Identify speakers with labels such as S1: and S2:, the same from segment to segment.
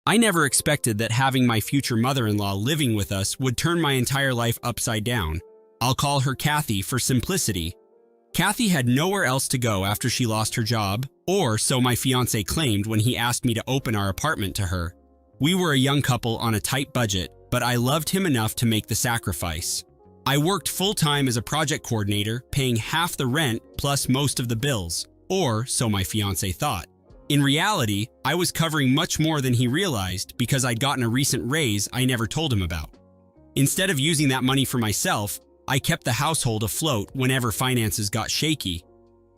S1: I never expected that having my future mother-in-law living with us would turn my entire life upside down. I'll call her Kathy for simplicity. Kathy had nowhere else to go after she lost her job, or so my fiancé claimed when he asked me to open our apartment to her. We were a young couple on a tight budget, but I loved him enough to make the sacrifice. I worked full-time as a project coordinator, paying half the rent plus most of the bills, or so my fiancé thought. In reality, I was covering much more than he realized because I'd gotten a recent raise I never told him about. Instead of using that money for myself, I kept the household afloat whenever finances got shaky.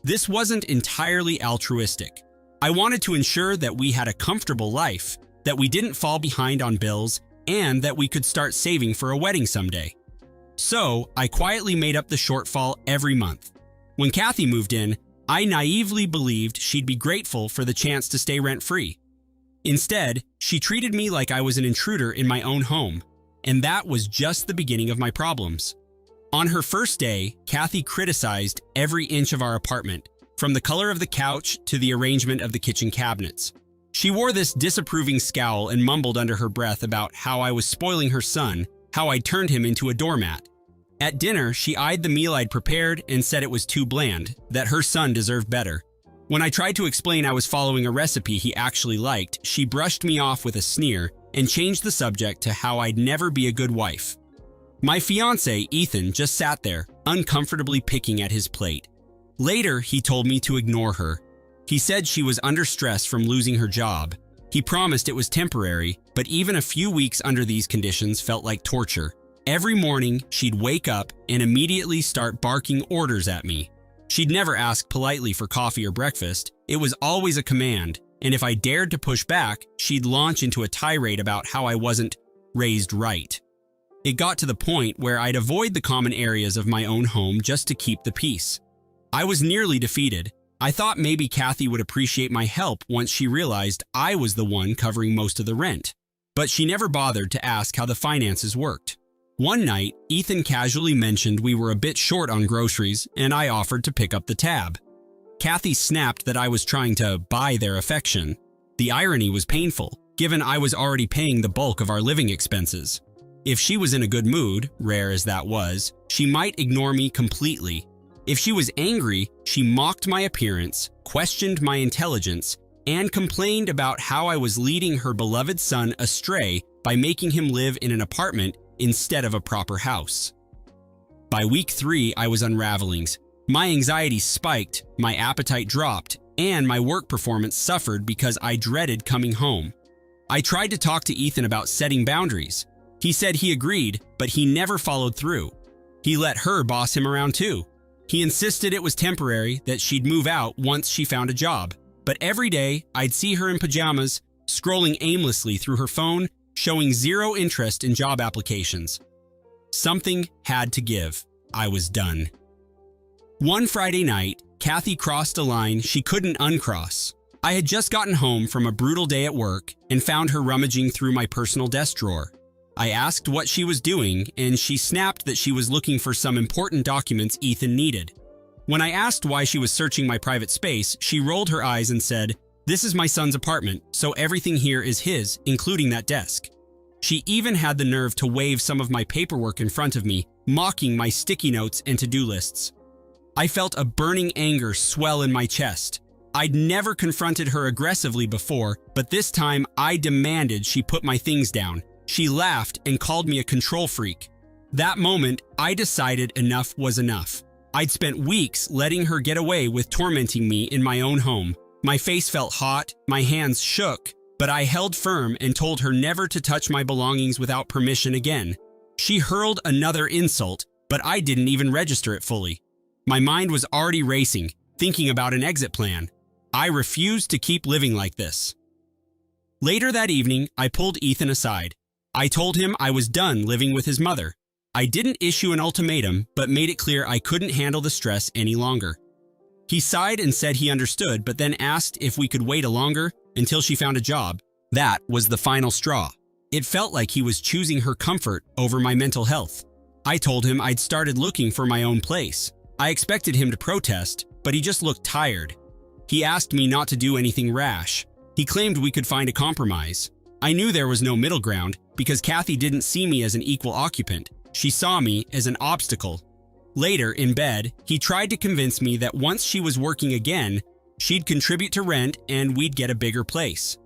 S1: This wasn't entirely altruistic. I wanted to ensure that we had a comfortable life, that we didn't fall behind on bills, and that we could start saving for a wedding someday. So, I quietly made up the shortfall every month. When Kathy moved in, I naively believed she'd be grateful for the chance to stay rent-free. Instead, she treated me like I was an intruder in my own home, and that was just the beginning of my problems. On her first day, Kathy criticized every inch of our apartment, from the color of the couch to the arrangement of the kitchen cabinets. She wore this disapproving scowl and mumbled under her breath about how I was spoiling her son, how I turned him into a doormat. At dinner, she eyed the meal I'd prepared and said it was too bland, that her son deserved better. When I tried to explain I was following a recipe he actually liked, she brushed me off with a sneer and changed the subject to how I'd never be a good wife. My fiancé, Ethan, just sat there, uncomfortably picking at his plate. Later, he told me to ignore her. He said she was under stress from losing her job. He promised it was temporary, but even a few weeks under these conditions felt like torture. Every morning, she'd wake up and immediately start barking orders at me. She'd never ask politely for coffee or breakfast. It was always a command, and if I dared to push back, she'd launch into a tirade about how I wasn't raised right. It got to the point where I'd avoid the common areas of my own home just to keep the peace. I was nearly defeated. I thought maybe Kathy would appreciate my help once she realized I was the one covering most of the rent. But she never bothered to ask how the finances worked. One night, Ethan casually mentioned we were a bit short on groceries, and I offered to pick up the tab. Kathy snapped that I was trying to buy their affection. The irony was painful, given I was already paying the bulk of our living expenses. If she was in a good mood, rare as that was, she might ignore me completely. If she was angry, she mocked my appearance, questioned my intelligence, and complained about how I was leading her beloved son astray by making him live in an apartment instead of a proper house. By week 3, I was unraveling. My anxiety spiked, my appetite dropped, and my work performance suffered because I dreaded coming home. I tried to talk to Ethan about setting boundaries. He said he agreed, but he never followed through. He let her boss him around too. He insisted it was temporary, that she'd move out once she found a job. But every day, I'd see her in pajamas, scrolling aimlessly through her phone, showing zero interest in job applications. Something had to give. I was done. One Friday night, Kathy crossed a line she couldn't uncross. I had just gotten home from a brutal day at work and found her rummaging through my personal desk drawer. I asked what she was doing, and she snapped that she was looking for some important documents Ethan needed. When I asked why she was searching my private space, she rolled her eyes and said, "This is my son's apartment, so everything here is his, including that desk." She even had the nerve to wave some of my paperwork in front of me, mocking my sticky notes and to-do lists. I felt a burning anger swell in my chest. I'd never confronted her aggressively before, but this time I demanded she put my things down. She laughed and called me a control freak. That moment, I decided enough was enough. I'd spent weeks letting her get away with tormenting me in my own home. My face felt hot, my hands shook, but I held firm and told her never to touch my belongings without permission again. She hurled another insult, but I didn't even register it fully. My mind was already racing, thinking about an exit plan. I refused to keep living like this. Later that evening, I pulled Ethan aside. I told him I was done living with his mother. I didn't issue an ultimatum, but made it clear I couldn't handle the stress any longer. He sighed and said he understood, but then asked if we could wait longer until she found a job. That was the final straw. It felt like he was choosing her comfort over my mental health. I told him I'd started looking for my own place. I expected him to protest, but he just looked tired. He asked me not to do anything rash. He claimed we could find a compromise. I knew there was no middle ground because Kathy didn't see me as an equal occupant. She saw me as an obstacle. Later, in bed, he tried to convince me that once she was working again, she'd contribute to rent and we'd get a bigger place.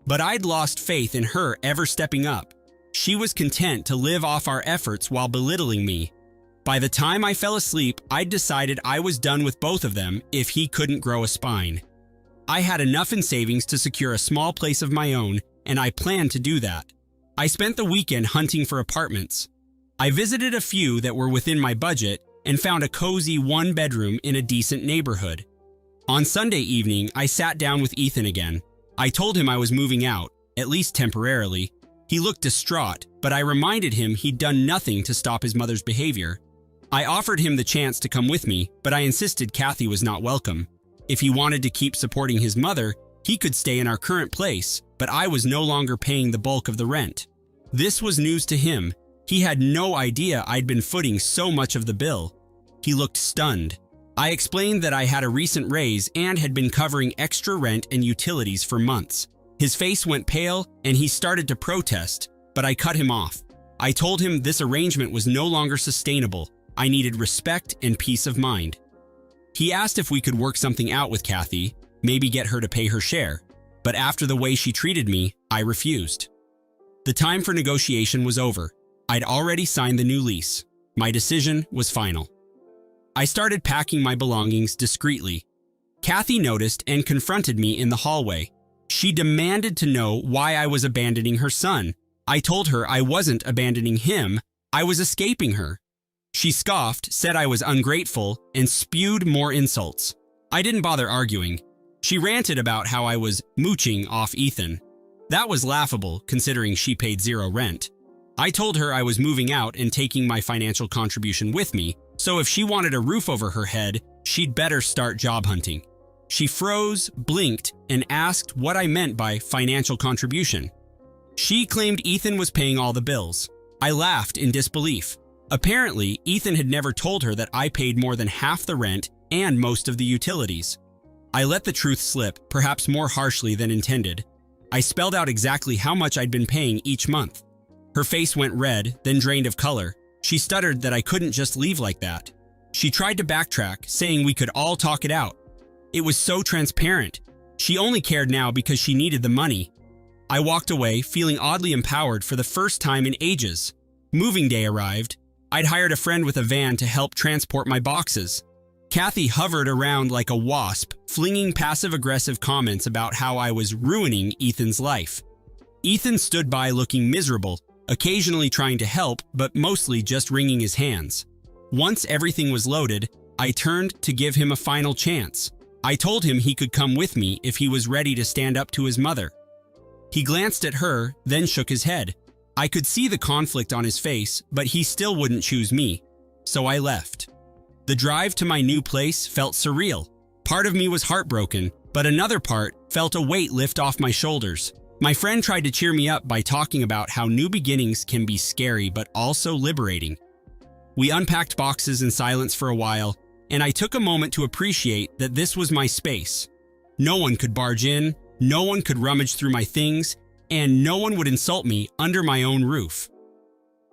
S1: But I'd lost faith in her ever stepping up. She was content to live off our efforts while belittling me. By the time I fell asleep, I'd decided I was done with both of them if he couldn't grow a spine. I had enough in savings to secure a small place of my own, and I planned to do that. I spent the weekend hunting for apartments. I visited a few that were within my budget and found a cozy one-bedroom in a decent neighborhood. On Sunday evening, I sat down with Ethan again. I told him I was moving out, at least temporarily. He looked distraught, but I reminded him he'd done nothing to stop his mother's behavior. I offered him the chance to come with me, but I insisted Kathy was not welcome. If he wanted to keep supporting his mother, he could stay in our current place, but I was no longer paying the bulk of the rent. This was news to him. He had no idea I'd been footing so much of the bill. He looked stunned. I explained that I had a recent raise and had been covering extra rent and utilities for months. His face went pale and he started to protest, but I cut him off. I told him this arrangement was no longer sustainable. I needed respect and peace of mind. He asked if we could work something out with Kathy, maybe get her to pay her share, but after the way she treated me, I refused. The time for negotiation was over. I'd already signed the new lease. My decision was final. I started packing my belongings discreetly. Kathy noticed and confronted me in the hallway. She demanded to know why I was abandoning her son. I told her I wasn't abandoning him, I was escaping her. She scoffed, said I was ungrateful, and spewed more insults. I didn't bother arguing. She ranted about how I was mooching off Ethan. That was laughable, considering she paid zero rent. I told her I was moving out and taking my financial contribution with me, so if she wanted a roof over her head, she'd better start job hunting. She froze, blinked, and asked what I meant by financial contribution. She claimed Ethan was paying all the bills. I laughed in disbelief. Apparently, Ethan had never told her that I paid more than half the rent and most of the utilities. I let the truth slip, perhaps more harshly than intended. I spelled out exactly how much I'd been paying each month. Her face went red, then drained of color. She stuttered that I couldn't just leave like that. She tried to backtrack, saying we could all talk it out. It was so transparent. She only cared now because she needed the money. I walked away, feeling oddly empowered for the first time in ages. Moving day arrived. I'd hired a friend with a van to help transport my boxes. Kathy hovered around like a wasp, flinging passive-aggressive comments about how I was ruining Ethan's life. Ethan stood by looking miserable, occasionally trying to help, but mostly just wringing his hands. Once everything was loaded, I turned to give him a final chance. I told him he could come with me if he was ready to stand up to his mother. He glanced at her, then shook his head. I could see the conflict on his face, but he still wouldn't choose me, so I left. The drive to my new place felt surreal. Part of me was heartbroken, but another part felt a weight lift off my shoulders. My friend tried to cheer me up by talking about how new beginnings can be scary but also liberating. We unpacked boxes in silence for a while, and I took a moment to appreciate that this was my space. No one could barge in, no one could rummage through my things, and no one would insult me under my own roof.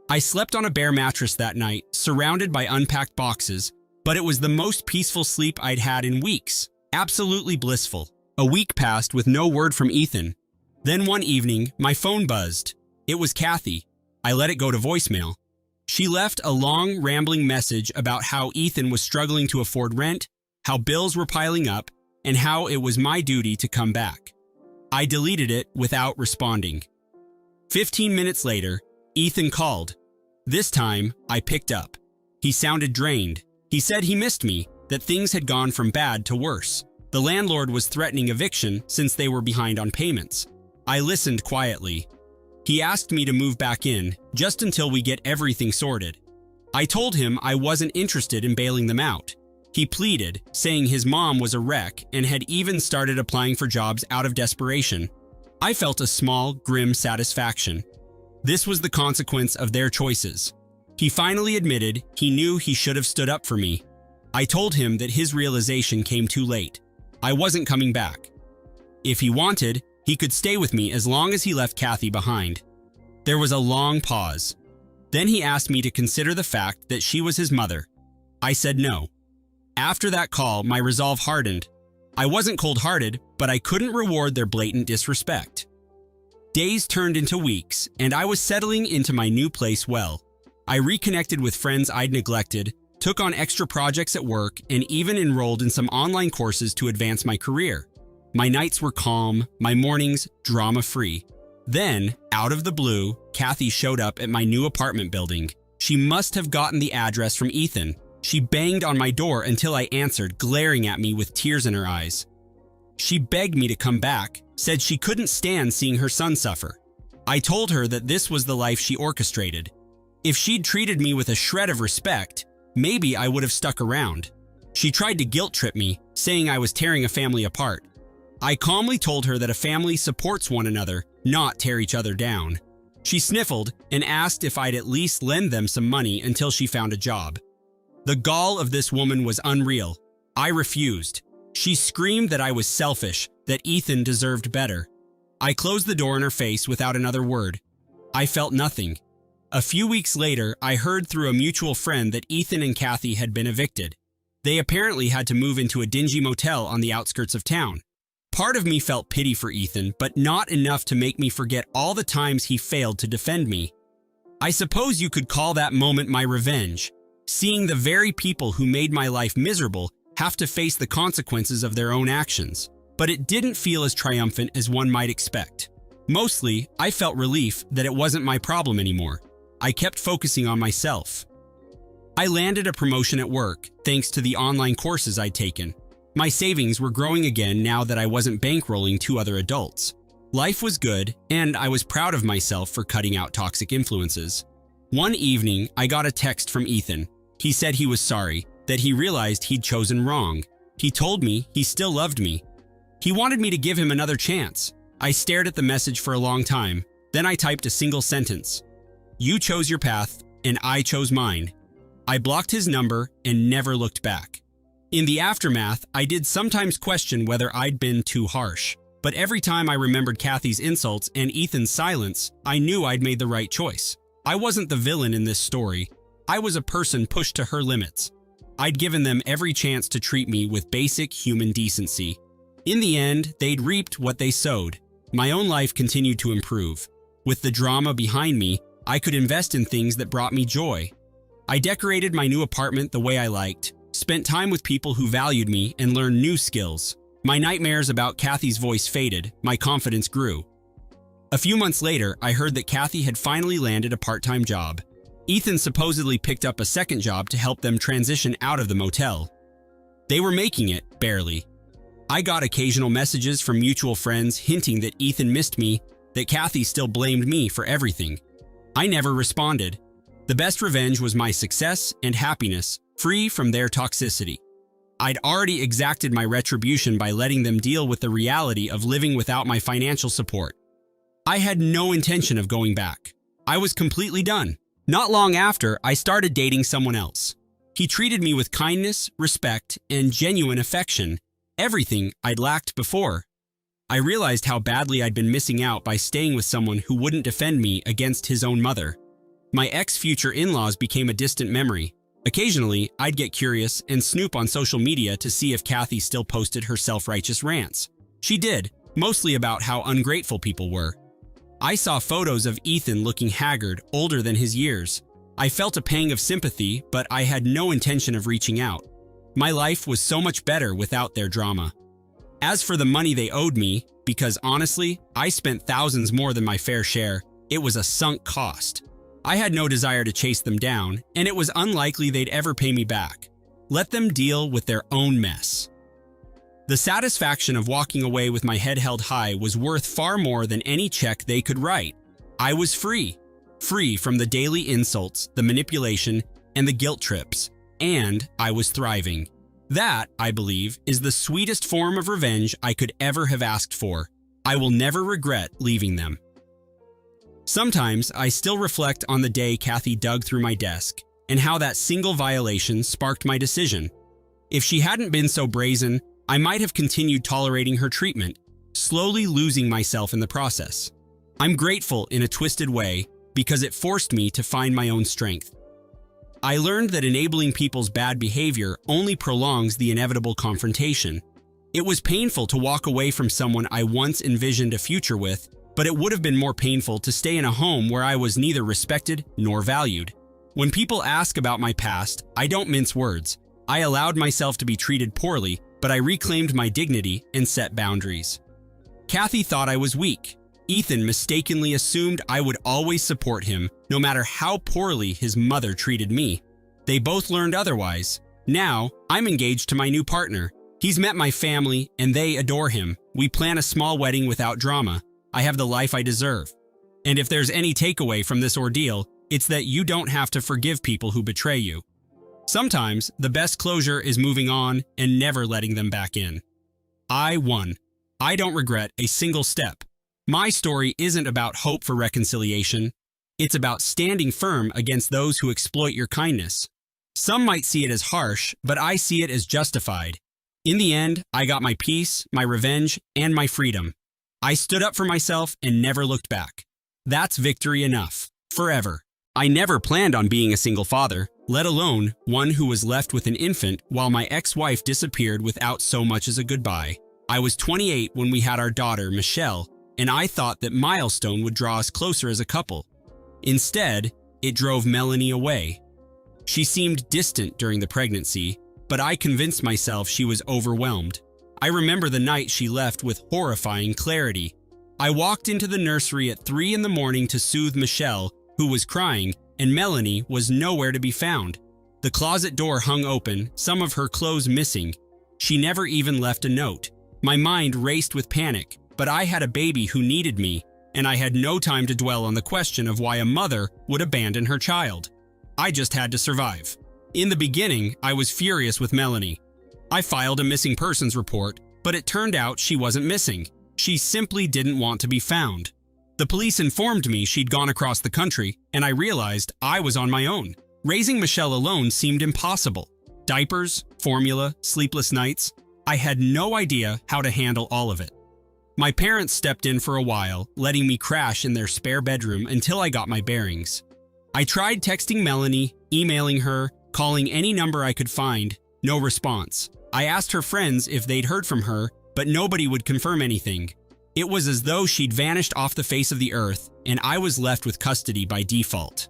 S1: I slept on a bare mattress that night, surrounded by unpacked boxes, but it was the most peaceful sleep I'd had in weeks. Absolutely blissful. A week passed with no word from Ethan. Then one evening, my phone buzzed. It was Kathy. I let it go to voicemail. She left a long, rambling message about how Ethan was struggling to afford rent, how bills were piling up, and how it was my duty to come back. I deleted it without responding. 15 minutes later, Ethan called. This time, I picked up. He sounded drained. He said he missed me, that things had gone from bad to worse. The landlord was threatening eviction since they were behind on payments. I listened quietly. He asked me to move back in, just until we get everything sorted. I told him I wasn't interested in bailing them out. He pleaded, saying his mom was a wreck and had even started applying for jobs out of desperation. I felt a small, grim satisfaction. This was the consequence of their choices. He finally admitted he knew he should have stood up for me. I told him that his realization came too late. I wasn't coming back. If he wanted, He could stay with me as long as he left Kathy behind. There was a long pause. Then he asked me to consider the fact that she was his mother. I said no. After that call, my resolve hardened. I wasn't cold-hearted, but I couldn't reward their blatant disrespect. Days turned into weeks, and I was settling into my new place well. I reconnected with friends I'd neglected, took on extra projects at work, and even enrolled in some online courses to advance my career. My nights were calm, my mornings drama-free. Then, out of the blue, Kathy showed up at my new apartment building. She must have gotten the address from Ethan. She banged on my door until I answered, glaring at me with tears in her eyes. She begged me to come back, said she couldn't stand seeing her son suffer. I told her that this was the life she orchestrated. If she'd treated me with a shred of respect, maybe I would have stuck around. She tried to guilt-trip me, saying I was tearing a family apart. I calmly told her that a family supports one another, not tear each other down. She sniffled and asked if I'd at least lend them some money until she found a job. The gall of this woman was unreal. I refused. She screamed that I was selfish, that Ethan deserved better. I closed the door in her face without another word. I felt nothing. A few weeks later, I heard through a mutual friend that Ethan and Kathy had been evicted. They apparently had to move into a dingy motel on the outskirts of town. Part of me felt pity for Ethan, but not enough to make me forget all the times he failed to defend me. I suppose you could call that moment my revenge, seeing the very people who made my life miserable have to face the consequences of their own actions. But it didn't feel as triumphant as one might expect. Mostly, I felt relief that it wasn't my problem anymore. I kept focusing on myself. I landed a promotion at work, thanks to the online courses I'd taken. My savings were growing again now that I wasn't bankrolling two other adults. Life was good, and I was proud of myself for cutting out toxic influences. One evening, I got a text from Ethan. He said he was sorry, that he realized he'd chosen wrong. He told me he still loved me. He wanted me to give him another chance. I stared at the message for a long time. Then I typed a single sentence. You chose your path, and I chose mine. I blocked his number and never looked back. In the aftermath, I did sometimes question whether I'd been too harsh. But every time I remembered Kathy's insults and Ethan's silence, I knew I'd made the right choice. I wasn't the villain in this story. I was a person pushed to her limits. I'd given them every chance to treat me with basic human decency. In the end, they'd reaped what they sowed. My own life continued to improve. With the drama behind me, I could invest in things that brought me joy. I decorated my new apartment the way I liked, spent time with people who valued me, and learned new skills. My nightmares about Kathy's voice faded, my confidence grew. A few months later, I heard that Kathy had finally landed a part-time job. Ethan supposedly picked up a second job to help them transition out of the motel. They were making it, barely. I got occasional messages from mutual friends hinting that Ethan missed me, that Kathy still blamed me for everything. I never responded. The best revenge was my success and happiness, free from their toxicity. I'd already exacted my retribution by letting them deal with the reality of living without my financial support. I had no intention of going back. I was completely done. Not long after, I started dating someone else. He treated me with kindness, respect, and genuine affection, everything I'd lacked before. I realized how badly I'd been missing out by staying with someone who wouldn't defend me against his own mother. My ex-future in-laws became a distant memory. Occasionally, I'd get curious and snoop on social media to see if Kathy still posted her self-righteous rants. She did, mostly about how ungrateful people were. I saw photos of Ethan looking haggard, older than his years. I felt a pang of sympathy, but I had no intention of reaching out. My life was so much better without their drama. As for the money they owed me, because honestly, I spent thousands more than my fair share, it was a sunk cost. I had no desire to chase them down, and it was unlikely they'd ever pay me back. Let them deal with their own mess. The satisfaction of walking away with my head held high was worth far more than any check they could write. I was free. Free from the daily insults, the manipulation, and the guilt trips. And I was thriving. That, I believe, is the sweetest form of revenge I could ever have asked for. I will never regret leaving them. Sometimes I still reflect on the day Kathy dug through my desk and how that single violation sparked my decision. If she hadn't been so brazen, I might have continued tolerating her treatment, slowly losing myself in the process. I'm grateful in a twisted way because it forced me to find my own strength. I learned that enabling people's bad behavior only prolongs the inevitable confrontation. It was painful to walk away from someone I once envisioned a future with, but it would have been more painful to stay in a home where I was neither respected nor valued. When people ask about my past, I don't mince words. I allowed myself to be treated poorly, but I reclaimed my dignity and set boundaries. Kathy thought I was weak. Ethan mistakenly assumed I would always support him, no matter how poorly his mother treated me. They both learned otherwise. Now, I'm engaged to my new partner. He's met my family, and they adore him. We plan a small wedding without drama. I have the life I deserve. And if there's any takeaway from this ordeal, it's that you don't have to forgive people who betray you. Sometimes, the best closure is moving on and never letting them back in. I won. I don't regret a single step. My story isn't about hope for reconciliation. It's about standing firm against those who exploit your kindness. Some might see it as harsh, but I see it as justified. In the end, I got my peace, my revenge, and my freedom. I stood up for myself and never looked back. That's victory enough. Forever. I never planned on being a single father, let alone one who was left with an infant while my ex-wife disappeared without so much as a goodbye. I was 28 when we had our daughter, Michelle, and I thought that milestone would draw us closer as a couple. Instead, it drove Melanie away. She seemed distant during the pregnancy, but I convinced myself she was overwhelmed. I remember the night she left with horrifying clarity. I walked into the nursery at 3 in the morning to soothe Michelle, who was crying, and Melanie was nowhere to be found. The closet door hung open, some of her clothes missing. She never even left a note. My mind raced with panic, but I had a baby who needed me, and I had no time to dwell on the question of why a mother would abandon her child. I just had to survive. In the beginning, I was furious with Melanie. I filed a missing persons report, but it turned out she wasn't missing. She simply didn't want to be found. The police informed me she'd gone across the country, and I realized I was on my own. Raising Michelle alone seemed impossible. Diapers, formula, sleepless nights. I had no idea how to handle all of it. My parents stepped in for a while, letting me crash in their spare bedroom until I got my bearings. I tried texting Melanie, emailing her, calling any number I could find. No response. I asked her friends if they'd heard from her, but nobody would confirm anything. It was as though she'd vanished off the face of the earth, and I was left with custody by default.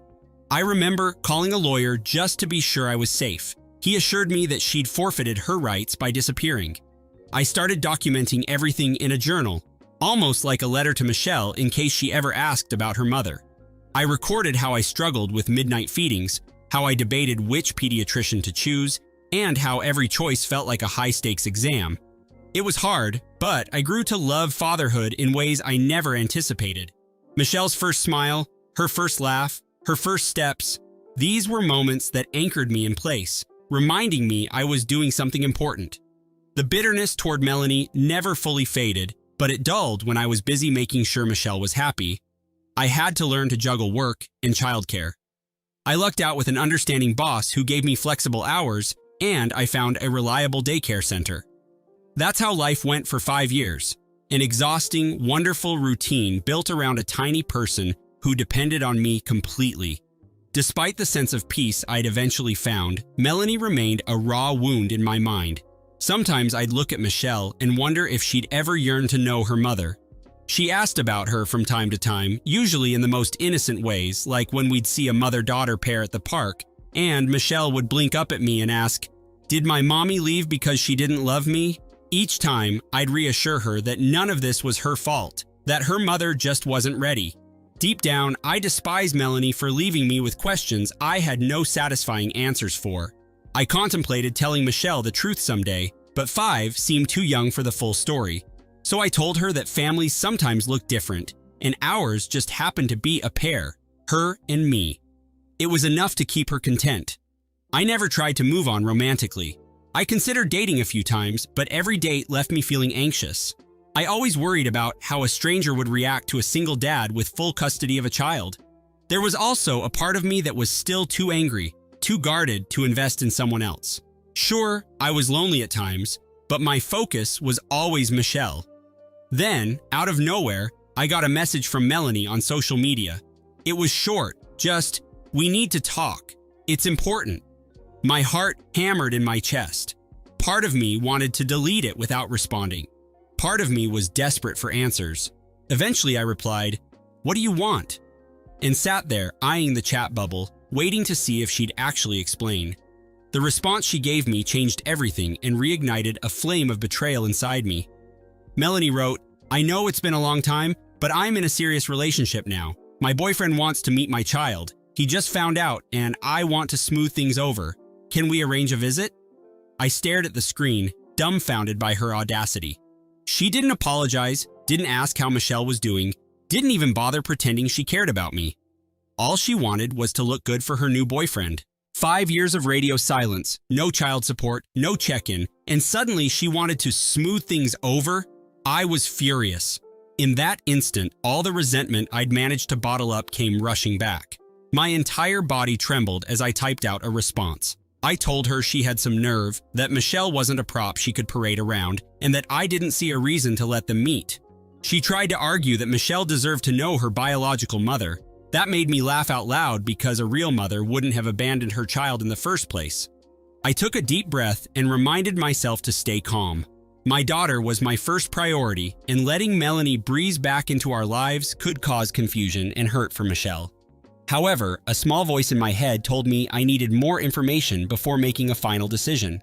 S1: I remember calling a lawyer just to be sure I was safe. He assured me that she'd forfeited her rights by disappearing. I started documenting everything in a journal, almost like a letter to Michelle in case she ever asked about her mother. I recorded how I struggled with midnight feedings, how I debated which pediatrician to choose, and how every choice felt like a high-stakes exam. It was hard, but I grew to love fatherhood in ways I never anticipated. Michelle's first smile, her first laugh, her first steps, these were moments that anchored me in place, reminding me I was doing something important. The bitterness toward Melanie never fully faded, but it dulled when I was busy making sure Michelle was happy. I had to learn to juggle work and childcare. I lucked out with an understanding boss who gave me flexible hours, and I found a reliable daycare center. That's how life went for 5 years, an exhausting, wonderful routine built around a tiny person who depended on me completely. Despite the sense of peace I'd eventually found, Melanie remained a raw wound in my mind. Sometimes I'd look at Michelle and wonder if she'd ever yearn to know her mother. She asked about her from time to time, usually in the most innocent ways, like when we'd see a mother-daughter pair at the park, and Michelle would blink up at me and ask, "Did my mommy leave because she didn't love me?" Each time, I'd reassure her that none of this was her fault, that her mother just wasn't ready. Deep down, I despise Melanie for leaving me with questions I had no satisfying answers for. I contemplated telling Michelle the truth someday, but 5 seemed too young for the full story. So I told her that families sometimes look different, and ours just happened to be a pair, her and me. It was enough to keep her content. I never tried to move on romantically. I considered dating a few times, but every date left me feeling anxious. I always worried about how a stranger would react to a single dad with full custody of a child. There was also a part of me that was still too angry, too guarded to invest in someone else. Sure, I was lonely at times, but my focus was always Michelle. Then, out of nowhere, I got a message from Melanie on social media. It was short, just, "We need to talk. It's important." My heart hammered in my chest. Part of me wanted to delete it without responding. Part of me was desperate for answers. Eventually I replied, "What do you want?" and sat there eyeing the chat bubble, waiting to see if she'd actually explain. The response she gave me changed everything and reignited a flame of betrayal inside me. Melanie wrote, "I know it's been a long time, but I'm in a serious relationship now. My boyfriend wants to meet my child. He just found out and I want to smooth things over. Can we arrange a visit?" I stared at the screen, dumbfounded by her audacity. She didn't apologize, didn't ask how Michelle was doing, didn't even bother pretending she cared about me. All she wanted was to look good for her new boyfriend. 5 years of radio silence, no child support, no check-in, and suddenly she wanted to smooth things over? I was furious. In that instant, all the resentment I'd managed to bottle up came rushing back. My entire body trembled as I typed out a response. I told her she had some nerve, that Michelle wasn't a prop she could parade around, and that I didn't see a reason to let them meet. She tried to argue that Michelle deserved to know her biological mother. That made me laugh out loud because a real mother wouldn't have abandoned her child in the first place. I took a deep breath and reminded myself to stay calm. My daughter was my first priority, and letting Melanie breeze back into our lives could cause confusion and hurt for Michelle. However, a small voice in my head told me I needed more information before making a final decision.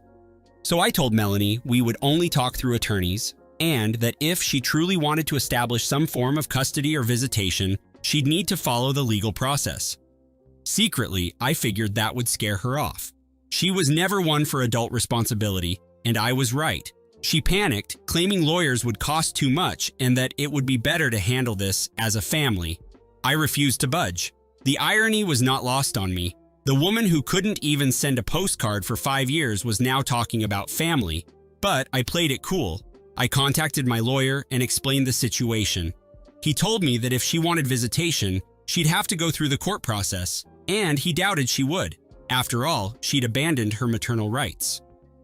S1: So I told Melanie we would only talk through attorneys, and that if she truly wanted to establish some form of custody or visitation, she'd need to follow the legal process. Secretly, I figured that would scare her off. She was never one for adult responsibility, and I was right. She panicked, claiming lawyers would cost too much and that it would be better to handle this as a family. I refused to budge. The irony was not lost on me. The woman who couldn't even send a postcard for 5 years was now talking about family, but I played it cool. I contacted my lawyer and explained the situation. He told me that if she wanted visitation, she'd have to go through the court process, and he doubted she would. After all, she'd abandoned her maternal rights.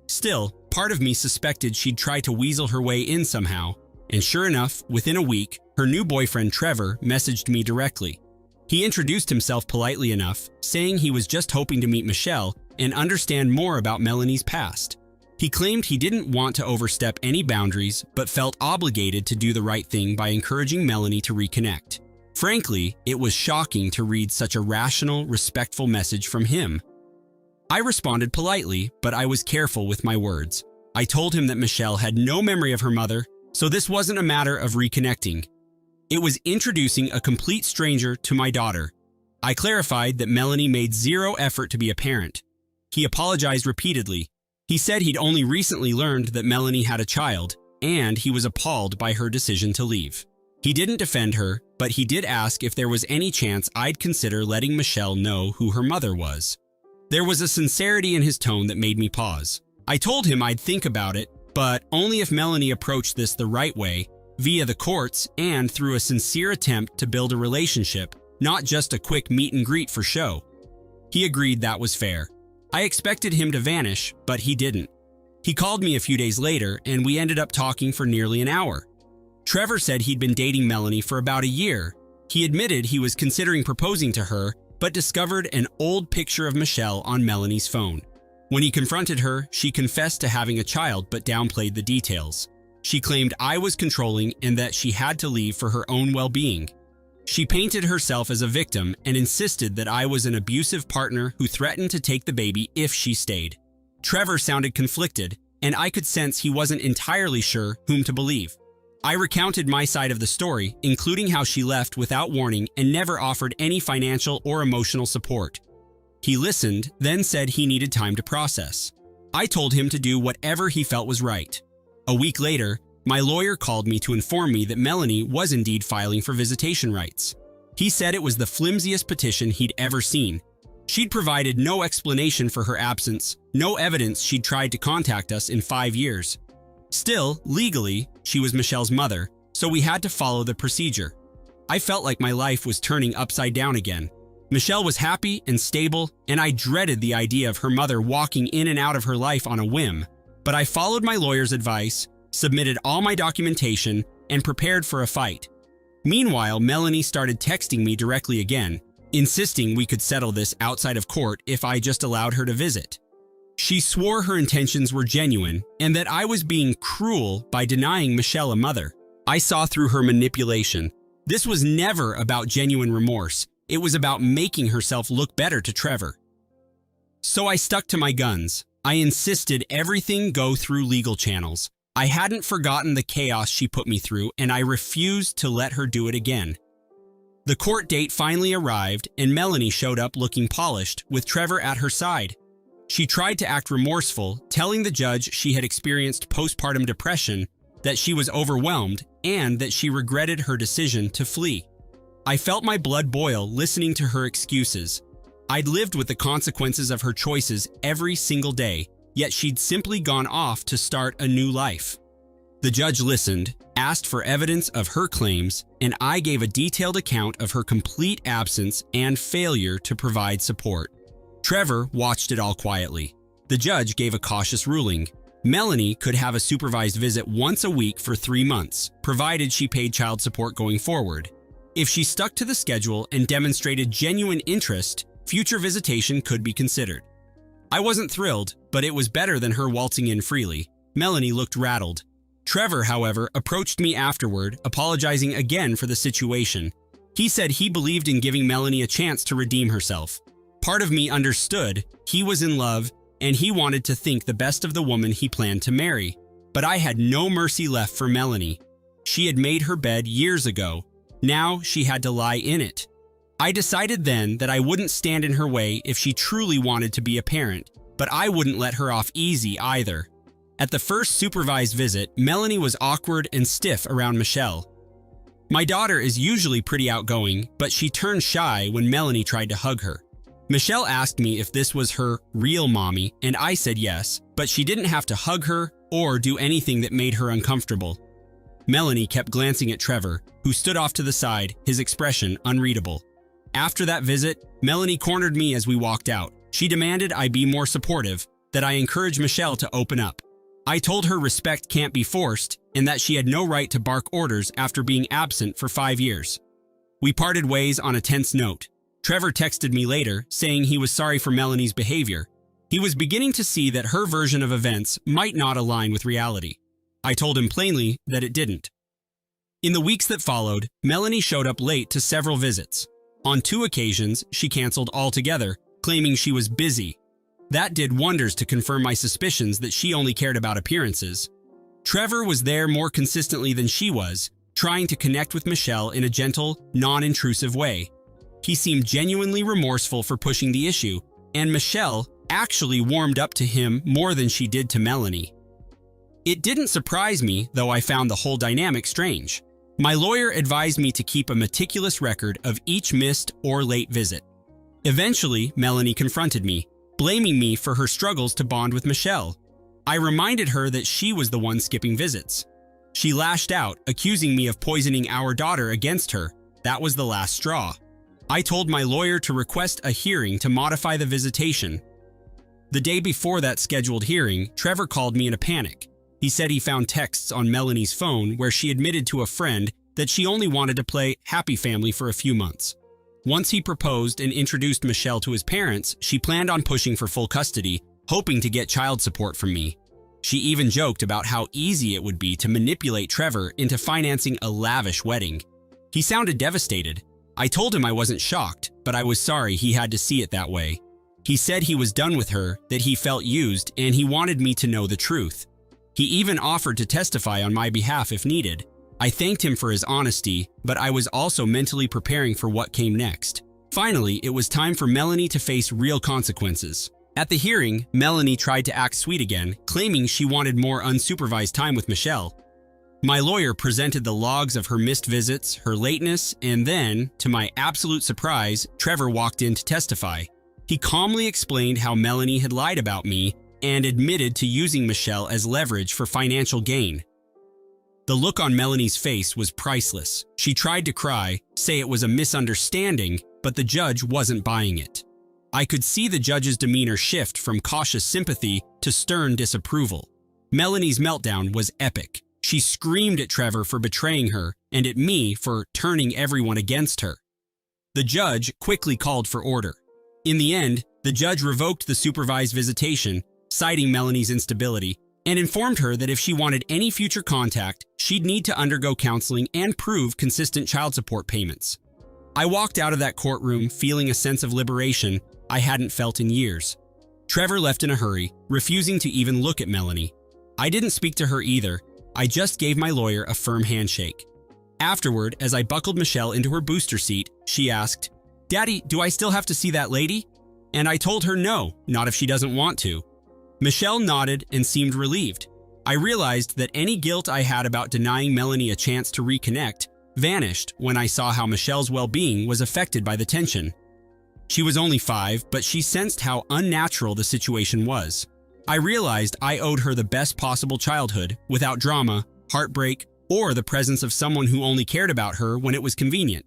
S1: Still, part of me suspected she'd try to weasel her way in somehow, and sure enough, within a week, her new boyfriend Trevor messaged me directly. He introduced himself politely enough, saying he was just hoping to meet Michelle and understand more about Melanie's past. He claimed he didn't want to overstep any boundaries, but felt obligated to do the right thing by encouraging Melanie to reconnect. Frankly, it was shocking to read such a rational, respectful message from him. I responded politely, but I was careful with my words. I told him that Michelle had no memory of her mother, so this wasn't a matter of reconnecting. It was introducing a complete stranger to my daughter. I clarified that Melanie made zero effort to be a parent. He apologized repeatedly. He said he'd only recently learned that Melanie had a child, and he was appalled by her decision to leave. He didn't defend her, but he did ask if there was any chance I'd consider letting Michelle know who her mother was. There was a sincerity in his tone that made me pause. I told him I'd think about it, but only if Melanie approached this the right way, via the courts and through a sincere attempt to build a relationship, not just a quick meet and greet for show. He agreed that was fair. I expected him to vanish, but he didn't. He called me a few days later, and we ended up talking for nearly an hour. Trevor said he'd been dating Melanie for about a year. He admitted he was considering proposing to her, but discovered an old picture of Michelle on Melanie's phone. When he confronted her, she confessed to having a child but downplayed the details. She claimed I was controlling and that she had to leave for her own well-being. She painted herself as a victim and insisted that I was an abusive partner who threatened to take the baby if she stayed. Trevor sounded conflicted, and I could sense he wasn't entirely sure whom to believe. I recounted my side of the story, including how she left without warning and never offered any financial or emotional support. He listened, then said he needed time to process. I told him to do whatever he felt was right. A week later, my lawyer called me to inform me that Melanie was indeed filing for visitation rights. He said it was the flimsiest petition he'd ever seen. She'd provided no explanation for her absence, no evidence she'd tried to contact us in 5 years. Still, legally, she was Michelle's mother, so we had to follow the procedure. I felt like my life was turning upside down again. Michelle was happy and stable, and I dreaded the idea of her mother walking in and out of her life on a whim. But I followed my lawyer's advice, submitted all my documentation, and prepared for a fight. Meanwhile, Melanie started texting me directly again, insisting we could settle this outside of court if I just allowed her to visit. She swore her intentions were genuine and that I was being cruel by denying Michelle a mother. I saw through her manipulation. This was never about genuine remorse. It was about making herself look better to Trevor. So I stuck to my guns. I insisted everything go through legal channels. I hadn't forgotten the chaos she put me through, and I refused to let her do it again. The court date finally arrived, and Melanie showed up looking polished, with Trevor at her side. She tried to act remorseful, telling the judge she had experienced postpartum depression, that she was overwhelmed, and that she regretted her decision to flee. I felt my blood boil listening to her excuses. I'd lived with the consequences of her choices every single day, yet she'd simply gone off to start a new life. The judge listened, asked for evidence of her claims, and I gave a detailed account of her complete absence and failure to provide support. Trevor watched it all quietly. The judge gave a cautious ruling. Melanie could have a supervised visit once a week for 3 months, provided she paid child support going forward. If she stuck to the schedule and demonstrated genuine interest, future visitation could be considered. I wasn't thrilled, but it was better than her waltzing in freely. Melanie looked rattled. Trevor, however, approached me afterward, apologizing again for the situation. He said he believed in giving Melanie a chance to redeem herself. Part of me understood. He was in love, and he wanted to think the best of the woman he planned to marry. But I had no mercy left for Melanie. She had made her bed years ago. Now she had to lie in it. I decided then that I wouldn't stand in her way if she truly wanted to be a parent, but I wouldn't let her off easy either. At the first supervised visit, Melanie was awkward and stiff around Michelle. My daughter is usually pretty outgoing, but she turned shy when Melanie tried to hug her. Michelle asked me if this was her real mommy, and I said yes, but she didn't have to hug her or do anything that made her uncomfortable. Melanie kept glancing at Trevor, who stood off to the side, his expression unreadable. After that visit, Melanie cornered me as we walked out. She demanded I be more supportive, that I encourage Michelle to open up. I told her respect can't be forced and that she had no right to bark orders after being absent for 5 years. We parted ways on a tense note. Trevor texted me later, saying he was sorry for Melanie's behavior. He was beginning to see that her version of events might not align with reality. I told him plainly that it didn't. In the weeks that followed, Melanie showed up late to several visits. On 2 occasions, she canceled altogether, claiming she was busy. That did wonders to confirm my suspicions that she only cared about appearances. Trevor was there more consistently than she was, trying to connect with Michelle in a gentle, non-intrusive way. He seemed genuinely remorseful for pushing the issue, and Michelle actually warmed up to him more than she did to Melanie. It didn't surprise me, though I found the whole dynamic strange. My lawyer advised me to keep a meticulous record of each missed or late visit. Eventually, Melanie confronted me, blaming me for her struggles to bond with Michelle. I reminded her that she was the one skipping visits. She lashed out, accusing me of poisoning our daughter against her. That was the last straw. I told my lawyer to request a hearing to modify the visitation. The day before that scheduled hearing, Trevor called me in a panic. He said he found texts on Melanie's phone where she admitted to a friend that she only wanted to play Happy Family for a few months. Once he proposed and introduced Michelle to his parents, she planned on pushing for full custody, hoping to get child support from me. She even joked about how easy it would be to manipulate Trevor into financing a lavish wedding. He sounded devastated. I told him I wasn't shocked, but I was sorry he had to see it that way. He said he was done with her, that he felt used, and he wanted me to know the truth. He even offered to testify on my behalf if needed. I thanked him for his honesty, but I was also mentally preparing for what came next. Finally, it was time for Melanie to face real consequences. At the hearing, Melanie tried to act sweet again, claiming she wanted more unsupervised time with Michelle. My lawyer presented the logs of her missed visits, her lateness, and then, to my absolute surprise, Trevor walked in to testify. He calmly explained how Melanie had lied about me and admitted to using Michelle as leverage for financial gain. The look on Melanie's face was priceless. She tried to cry, say it was a misunderstanding, but the judge wasn't buying it. I could see the judge's demeanor shift from cautious sympathy to stern disapproval. Melanie's meltdown was epic. She screamed at Trevor for betraying her and at me for turning everyone against her. The judge quickly called for order. In the end, the judge revoked the supervised visitation, citing Melanie's instability, and informed her that if she wanted any future contact, she'd need to undergo counseling and prove consistent child support payments. I walked out of that courtroom feeling a sense of liberation I hadn't felt in years. Trevor left in a hurry, refusing to even look at Melanie. I didn't speak to her either. I just gave my lawyer a firm handshake. Afterward, as I buckled Michelle into her booster seat, she asked, "Daddy, do I still have to see that lady?" And I told her no, not if she doesn't want to. Michelle nodded and seemed relieved. I realized that any guilt I had about denying Melanie a chance to reconnect vanished when I saw how Michelle's well-being was affected by the tension. She was only 5, but she sensed how unnatural the situation was. I realized I owed her the best possible childhood without drama, heartbreak, or the presence of someone who only cared about her when it was convenient.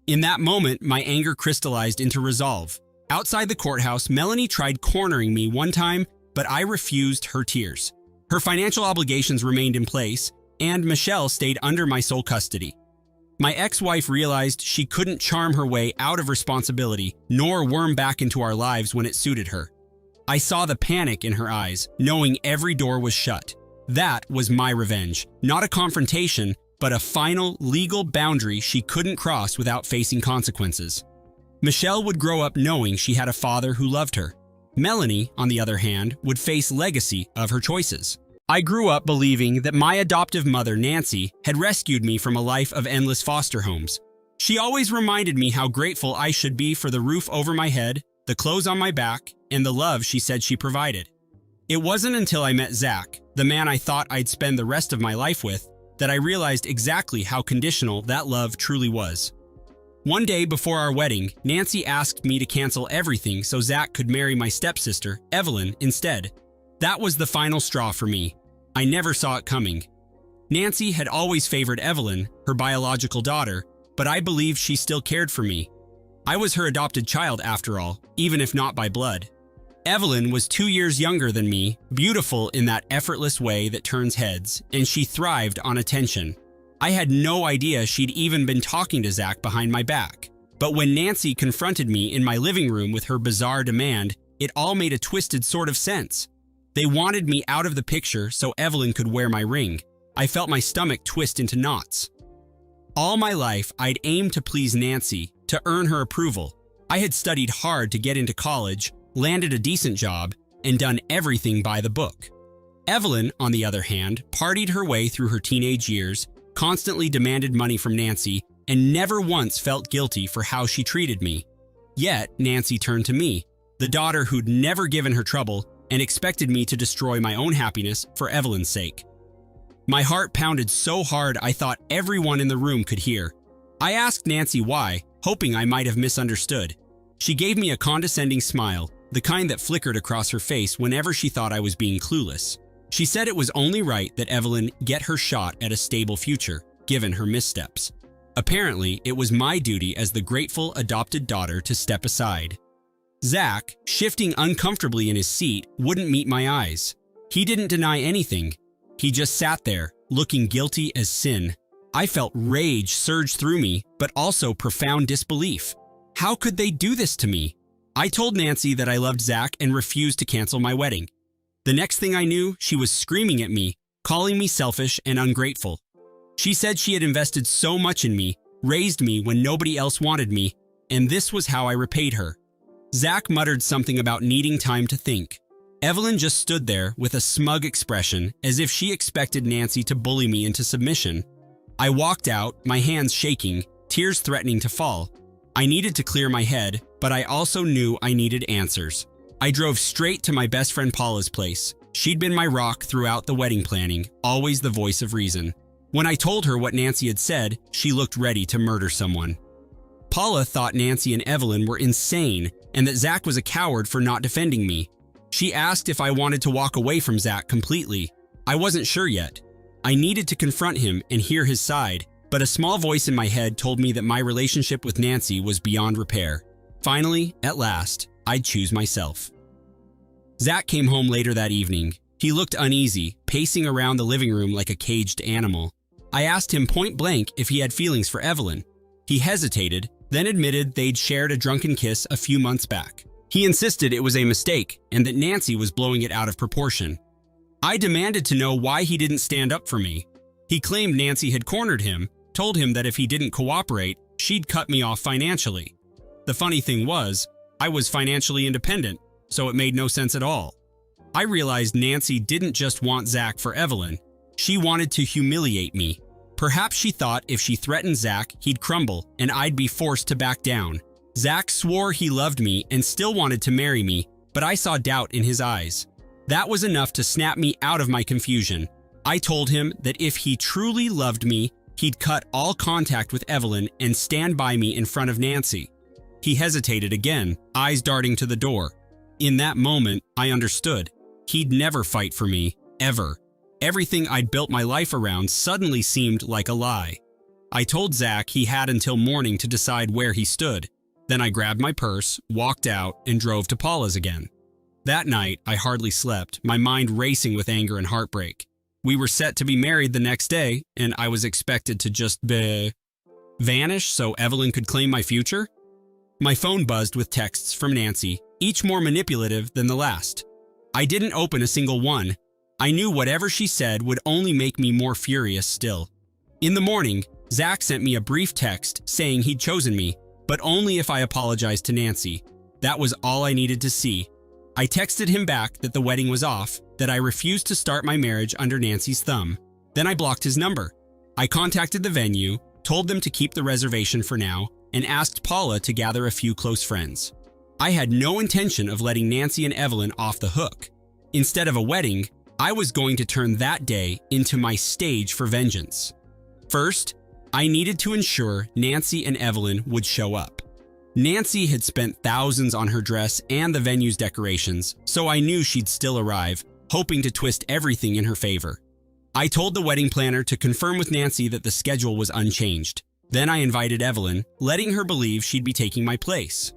S1: In that moment, my anger crystallized into resolve. Outside the courthouse, Melanie tried cornering me one time, but I refused her tears. Her financial obligations remained in place, and Michelle stayed under my sole custody. My ex-wife realized she couldn't charm her way out of responsibility, nor worm back into our lives when it suited her. I saw the panic in her eyes, knowing every door was shut. That was my revenge, not a confrontation, but a final legal boundary she couldn't cross without facing consequences. Michelle would grow up knowing she had a father who loved her. Melanie, on the other hand, would face legacy of her choices. I grew up believing that my adoptive mother, Nancy, had rescued me from a life of endless foster homes. She always reminded me how grateful I should be for the roof over my head, the clothes on my back, and the love she said she provided. It wasn't until I met Zach, the man I thought I'd spend the rest of my life with, that I realized exactly how conditional that love truly was. One day before our wedding, Nancy asked me to cancel everything so Zach could marry my stepsister, Evelyn, instead. That was the final straw for me. I never saw it coming. Nancy had always favored Evelyn, her biological daughter, but I believed she still cared for me. I was her adopted child after all, even if not by blood. Evelyn was 2 years younger than me, beautiful in that effortless way that turns heads, and she thrived on attention. I had no idea she'd even been talking to Zach behind my back. But when Nancy confronted me in my living room with her bizarre demand, it all made a twisted sort of sense. They wanted me out of the picture so Evelyn could wear my ring. I felt my stomach twist into knots. All my life, I'd aimed to please Nancy, to earn her approval. I had studied hard to get into college, landed a decent job, and done everything by the book. Evelyn, on the other hand, partied her way through her teenage years, constantly demanded money from Nancy, and never once felt guilty for how she treated me. Yet, Nancy turned to me, the daughter who'd never given her trouble, and expected me to destroy my own happiness for Evelyn's sake. My heart pounded so hard I thought everyone in the room could hear. I asked Nancy why, hoping I might have misunderstood. She gave me a condescending smile, the kind that flickered across her face whenever she thought I was being clueless. She said it was only right that Evelyn get her shot at a stable future, given her missteps. Apparently, it was my duty as the grateful adopted daughter to step aside. Zach, shifting uncomfortably in his seat, wouldn't meet my eyes. He didn't deny anything. He just sat there, looking guilty as sin. I felt rage surge through me, but also profound disbelief. How could they do this to me? I told Nancy that I loved Zach and refused to cancel my wedding. The next thing I knew, she was screaming at me, calling me selfish and ungrateful. She said she had invested so much in me, raised me when nobody else wanted me, and this was how I repaid her. Zach muttered something about needing time to think. Evelyn just stood there with a smug expression, as if she expected Nancy to bully me into submission. I walked out, my hands shaking, tears threatening to fall. I needed to clear my head, but I also knew I needed answers. I drove straight to my best friend Paula's place. She'd been my rock throughout the wedding planning, always the voice of reason. When I told her what Nancy had said, she looked ready to murder someone. Paula thought Nancy and Evelyn were insane and that Zach was a coward for not defending me. She asked if I wanted to walk away from Zach completely. I wasn't sure yet. I needed to confront him and hear his side, but a small voice in my head told me that my relationship with Nancy was beyond repair. Finally, at last, I'd choose myself. Zach came home later that evening. He looked uneasy, pacing around the living room like a caged animal. I asked him point blank if he had feelings for Evelyn. He hesitated, then admitted they'd shared a drunken kiss a few months back. He insisted it was a mistake and that Nancy was blowing it out of proportion. I demanded to know why he didn't stand up for me. He claimed Nancy had cornered him, told him that if he didn't cooperate, she'd cut me off financially. The funny thing was, I was financially independent, so it made no sense at all. I realized Nancy didn't just want Zach for Evelyn. She wanted to humiliate me. Perhaps she thought if she threatened Zach, he'd crumble and I'd be forced to back down. Zach swore he loved me and still wanted to marry me, but I saw doubt in his eyes. That was enough to snap me out of my confusion. I told him that if he truly loved me, he'd cut all contact with Evelyn and stand by me in front of Nancy. He hesitated again, eyes darting to the door. In that moment, I understood. He'd never fight for me, ever. Everything I'd built my life around suddenly seemed like a lie. I told Zach he had until morning to decide where he stood. Then I grabbed my purse, walked out, and drove to Paula's again. That night, I hardly slept, my mind racing with anger and heartbreak. We were set to be married the next day, and I was expected to just vanish so Evelyn could claim my future? My phone buzzed with texts from Nancy, each more manipulative than the last. I didn't open a single one. I knew whatever she said would only make me more furious still. In the morning, Zach sent me a brief text saying he'd chosen me, but only if I apologized to Nancy. That was all I needed to see. I texted him back that the wedding was off, that I refused to start my marriage under Nancy's thumb. Then I blocked his number. I contacted the venue, told them to keep the reservation for now, and asked Paula to gather a few close friends. I had no intention of letting Nancy and Evelyn off the hook. Instead of a wedding, I was going to turn that day into my stage for vengeance. First, I needed to ensure Nancy and Evelyn would show up. Nancy had spent thousands on her dress and the venue's decorations, so I knew she'd still arrive, hoping to twist everything in her favor. I told the wedding planner to confirm with Nancy that the schedule was unchanged. Then I invited Evelyn, letting her believe she'd be taking my place.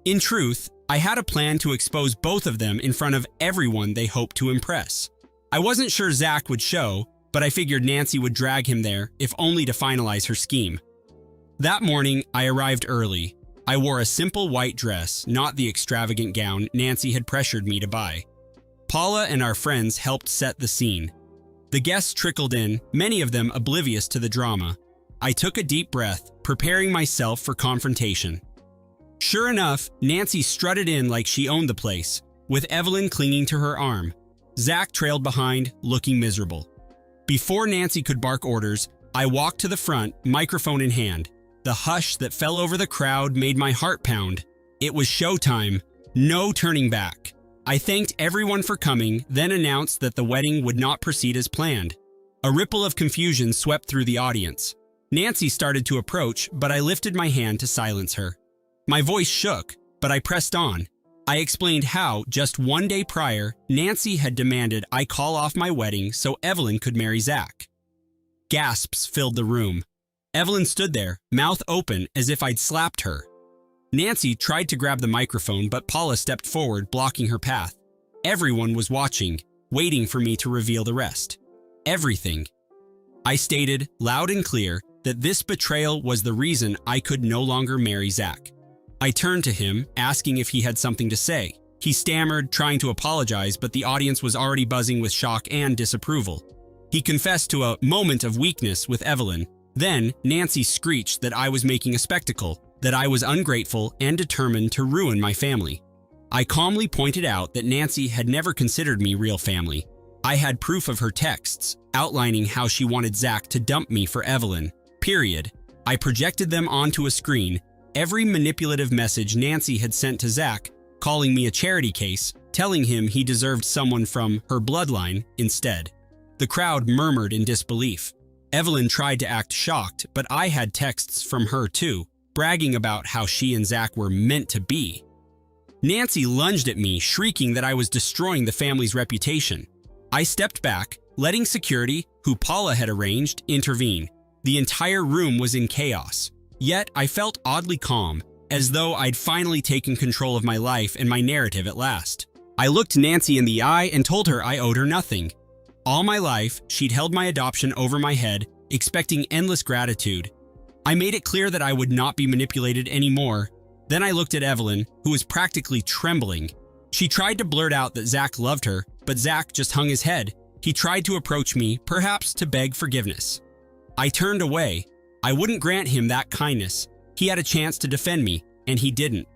S1: In truth, I had a plan to expose both of them in front of everyone they hoped to impress. I wasn't sure Zach would show, but I figured Nancy would drag him there, if only to finalize her scheme. That morning, I arrived early. I wore a simple white dress, not the extravagant gown Nancy had pressured me to buy. Paula and our friends helped set the scene. The guests trickled in, many of them oblivious to the drama. I took a deep breath, preparing myself for confrontation. Sure enough, Nancy strutted in like she owned the place, with Evelyn clinging to her arm. Zach trailed behind, looking miserable. Before Nancy could bark orders, I walked to the front, microphone in hand. The hush that fell over the crowd made my heart pound. It was showtime, no turning back. I thanked everyone for coming, then announced that the wedding would not proceed as planned. A ripple of confusion swept through the audience. Nancy started to approach, but I lifted my hand to silence her. My voice shook, but I pressed on. I explained how, just one day prior, Nancy had demanded I call off my wedding so Evelyn could marry Zach. Gasps filled the room. Evelyn stood there, mouth open as if I'd slapped her. Nancy tried to grab the microphone, but Paula stepped forward, blocking her path. Everyone was watching, waiting for me to reveal the rest. Everything. I stated, loud and clear, that this betrayal was the reason I could no longer marry Zach. I turned to him, asking if he had something to say. He stammered, trying to apologize, but the audience was already buzzing with shock and disapproval. He confessed to a moment of weakness with Evelyn. Then, Nancy screeched that I was making a spectacle, that I was ungrateful and determined to ruin my family. I calmly pointed out that Nancy had never considered me real family. I had proof of her texts, outlining how she wanted Zach to dump me for Evelyn. Period. I projected them onto a screen, every manipulative message Nancy had sent to Zach, calling me a charity case, telling him he deserved someone from her bloodline instead. The crowd murmured in disbelief. Evelyn tried to act shocked, but I had texts from her too, bragging about how she and Zach were meant to be. Nancy lunged at me, shrieking that I was destroying the family's reputation. I stepped back, letting security, who Paula had arranged, intervene. The entire room was in chaos. Yet I felt oddly calm, as though I'd finally taken control of my life and my narrative at last. I looked Nancy in the eye and told her I owed her nothing. All my life, she'd held my adoption over my head, expecting endless gratitude. I made it clear that I would not be manipulated anymore. Then I looked at Evelyn, who was practically trembling. She tried to blurt out that Zach loved her, but Zach just hung his head. He tried to approach me, perhaps to beg forgiveness. I turned away. I wouldn't grant him that kindness. He had a chance to defend me, and he didn't.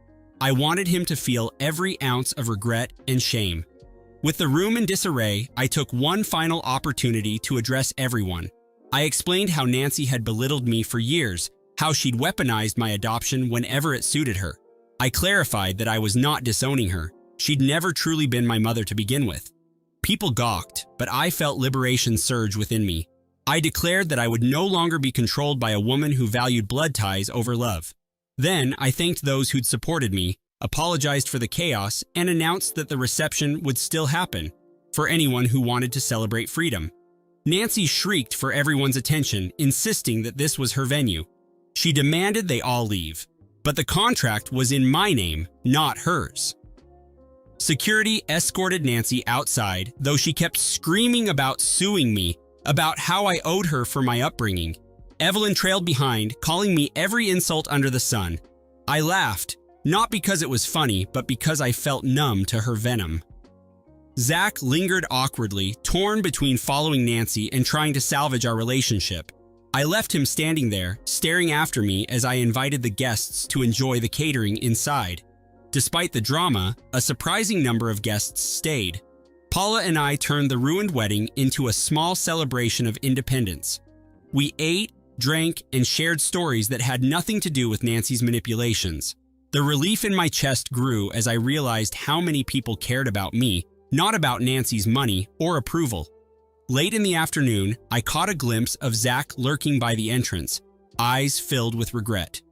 S1: I wanted him to feel every ounce of regret and shame. With the room in disarray, I took one final opportunity to address everyone. I explained how Nancy had belittled me for years, how she'd weaponized my adoption whenever it suited her. I clarified that I was not disowning her. She'd never truly been my mother to begin with. People gawked, but I felt liberation surge within me. I declared that I would no longer be controlled by a woman who valued blood ties over love. Then I thanked those who'd supported me, apologized for the chaos, and announced that the reception would still happen for anyone who wanted to celebrate freedom. Nancy shrieked for everyone's attention, insisting that this was her venue. She demanded they all leave, but the contract was in my name, not hers. Security escorted Nancy outside, though she kept screaming about suing me, about how I owed her for my upbringing. Evelyn trailed behind, calling me every insult under the sun. I laughed, not because it was funny, but because I felt numb to her venom. Zach lingered awkwardly, torn between following Nancy and trying to salvage our relationship. I left him standing there, staring after me as I invited the guests to enjoy the catering inside. Despite the drama, a surprising number of guests stayed. Paula and I turned the ruined wedding into a small celebration of independence. We ate, drank, and shared stories that had nothing to do with Nancy's manipulations. The relief in my chest grew as I realized how many people cared about me, not about Nancy's money or approval. Late in the afternoon, I caught a glimpse of Zach lurking by the entrance, eyes filled with regret.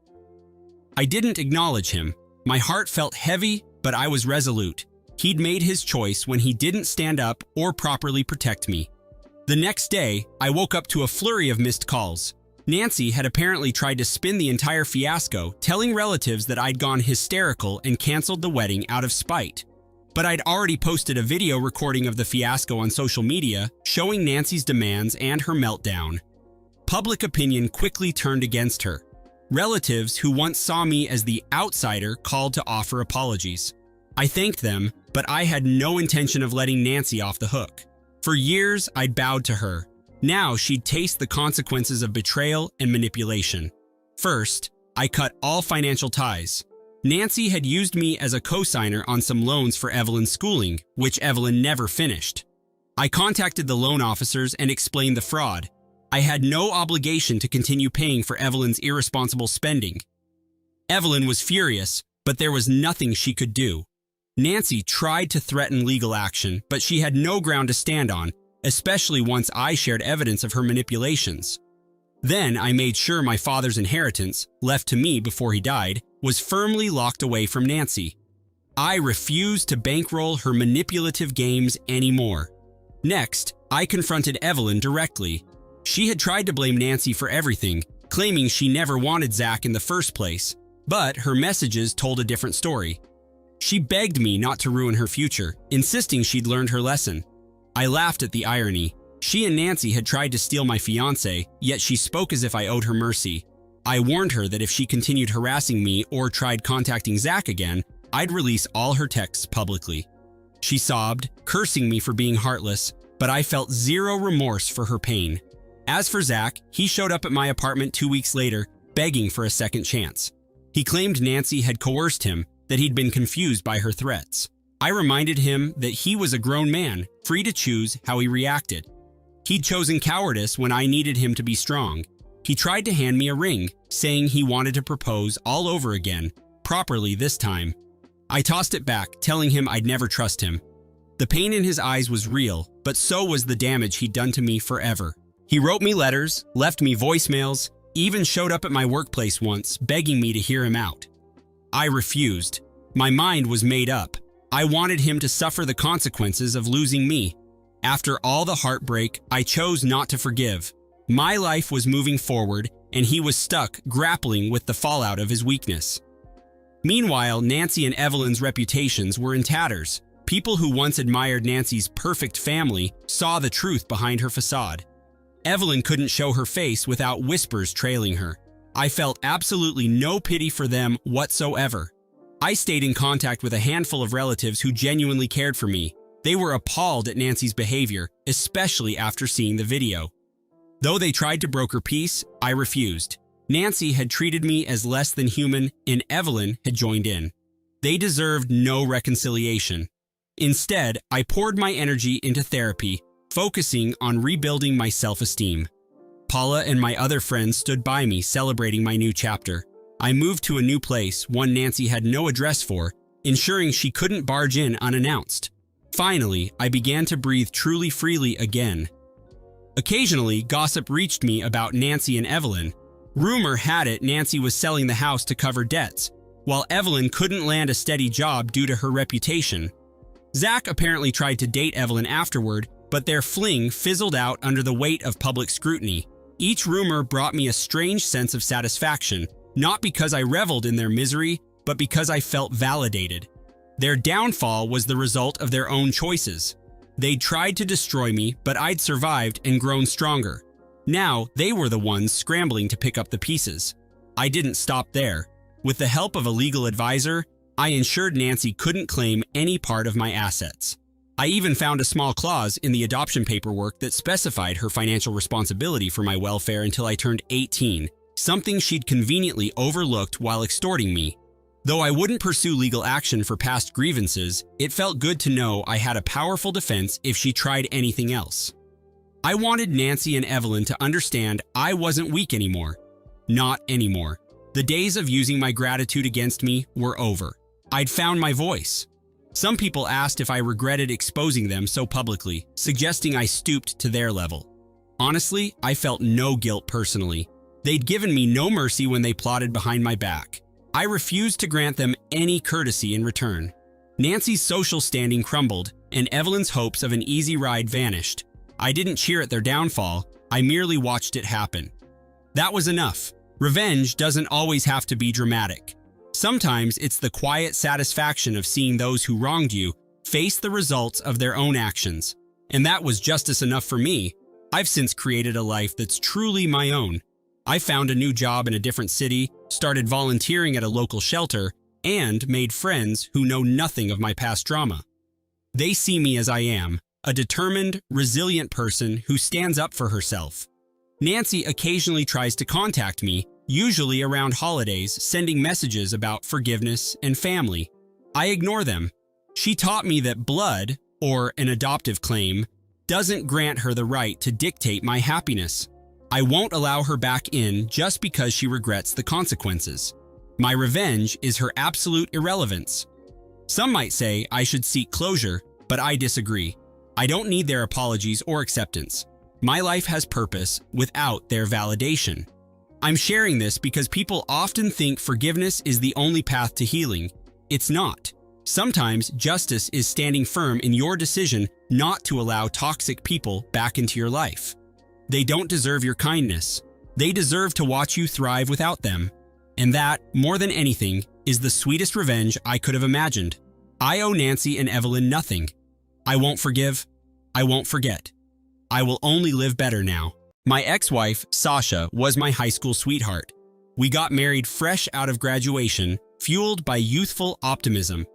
S1: I didn't acknowledge him. My heart felt heavy, but I was resolute. He'd made his choice when he didn't stand up or properly protect me. The next day, I woke up to a flurry of missed calls. Nancy had apparently tried to spin the entire fiasco, telling relatives that I'd gone hysterical and canceled the wedding out of spite. But I'd already posted a video recording of the fiasco on social media, showing Nancy's demands and her meltdown. Public opinion quickly turned against her. Relatives who once saw me as the outsider called to offer apologies. I thanked them, but I had no intention of letting Nancy off the hook. For years, I'd bowed to her. Now she'd taste the consequences of betrayal and manipulation. First, I cut all financial ties. Nancy had used me as a co-signer on some loans for Evelyn's schooling, which Evelyn never finished. I contacted the loan officers and explained the fraud. I had no obligation to continue paying for Evelyn's irresponsible spending. Evelyn was furious, but there was nothing she could do. Nancy tried to threaten legal action, but she had no ground to stand on, especially once I shared evidence of her manipulations. Then I made sure my father's inheritance, left to me before he died, was firmly locked away from Nancy. I refused to bankroll her manipulative games anymore. Next, I confronted Evelyn directly. She had tried to blame Nancy for everything, claiming she never wanted Zach in the first place, but her messages told a different story. She begged me not to ruin her future, insisting she'd learned her lesson. I laughed at the irony. She and Nancy had tried to steal my fiancé, yet she spoke as if I owed her mercy. I warned her that if she continued harassing me or tried contacting Zach again, I'd release all her texts publicly. She sobbed, cursing me for being heartless, but I felt zero remorse for her pain. As for Zach, he showed up at my apartment 2 weeks later, begging for a second chance. He claimed Nancy had coerced him, that he'd been confused by her threats. I reminded him that he was a grown man, free to choose how he reacted. He'd chosen cowardice when I needed him to be strong. He tried to hand me a ring, saying he wanted to propose all over again, properly this time. I tossed it back, telling him I'd never trust him. The pain in his eyes was real, but so was the damage he'd done to me forever. He wrote me letters, left me voicemails, even showed up at my workplace once, begging me to hear him out. I refused. My mind was made up. I wanted him to suffer the consequences of losing me. After all the heartbreak, I chose not to forgive. My life was moving forward, and he was stuck grappling with the fallout of his weakness. Meanwhile, Nancy and Evelyn's reputations were in tatters. People who once admired Nancy's perfect family saw the truth behind her facade. Evelyn couldn't show her face without whispers trailing her. I felt absolutely no pity for them whatsoever. I stayed in contact with a handful of relatives who genuinely cared for me. They were appalled at Nancy's behavior, especially after seeing the video. Though they tried to broker peace, I refused. Nancy had treated me as less than human, and Evelyn had joined in. They deserved no reconciliation. Instead, I poured my energy into therapy, focusing on rebuilding my self-esteem. Paula and my other friends stood by me, celebrating my new chapter. I moved to a new place, one Nancy had no address for, ensuring she couldn't barge in unannounced. Finally, I began to breathe truly freely again. Occasionally, gossip reached me about Nancy and Evelyn. Rumor had it Nancy was selling the house to cover debts, while Evelyn couldn't land a steady job due to her reputation. Zach apparently tried to date Evelyn afterward, but their fling fizzled out under the weight of public scrutiny. Each rumor brought me a strange sense of satisfaction, not because I reveled in their misery, but because I felt validated. Their downfall was the result of their own choices. They'd tried to destroy me, but I'd survived and grown stronger. Now, they were the ones scrambling to pick up the pieces. I didn't stop there. With the help of a legal advisor, I ensured Nancy couldn't claim any part of my assets. I even found a small clause in the adoption paperwork that specified her financial responsibility for my welfare until I turned 18, something she'd conveniently overlooked while extorting me. Though I wouldn't pursue legal action for past grievances, it felt good to know I had a powerful defense if she tried anything else. I wanted Nancy and Evelyn to understand I wasn't weak anymore. Not anymore. The days of using my gratitude against me were over. I'd found my voice. Some people asked if I regretted exposing them so publicly, suggesting I stooped to their level. Honestly, I felt no guilt personally. They'd given me no mercy when they plotted behind my back. I refused to grant them any courtesy in return. Nancy's social standing crumbled, and Evelyn's hopes of an easy ride vanished. I didn't cheer at their downfall, I merely watched it happen. That was enough. Revenge doesn't always have to be dramatic. Sometimes it's the quiet satisfaction of seeing those who wronged you face the results of their own actions. And that was justice enough for me. I've since created a life that's truly my own. I found a new job in a different city, started volunteering at a local shelter, and made friends who know nothing of my past drama. They see me as I am, a determined, resilient person who stands up for herself. Nancy occasionally tries to contact me, usually around holidays, sending messages about forgiveness and family. I ignore them. She taught me that blood, or an adoptive claim, doesn't grant her the right to dictate my happiness. I won't allow her back in just because she regrets the consequences. My revenge is her absolute irrelevance. Some might say I should seek closure, but I disagree. I don't need their apologies or acceptance. My life has purpose without their validation. I'm sharing this because people often think forgiveness is the only path to healing. It's not. Sometimes justice is standing firm in your decision not to allow toxic people back into your life. They don't deserve your kindness. They deserve to watch you thrive without them. And that, more than anything, is the sweetest revenge I could have imagined. I owe Nancy and Evelyn nothing. I won't forgive. I won't forget. I will only live better now. My ex-wife, Sasha, was my high school sweetheart. We got married fresh out of graduation, fueled by youthful optimism.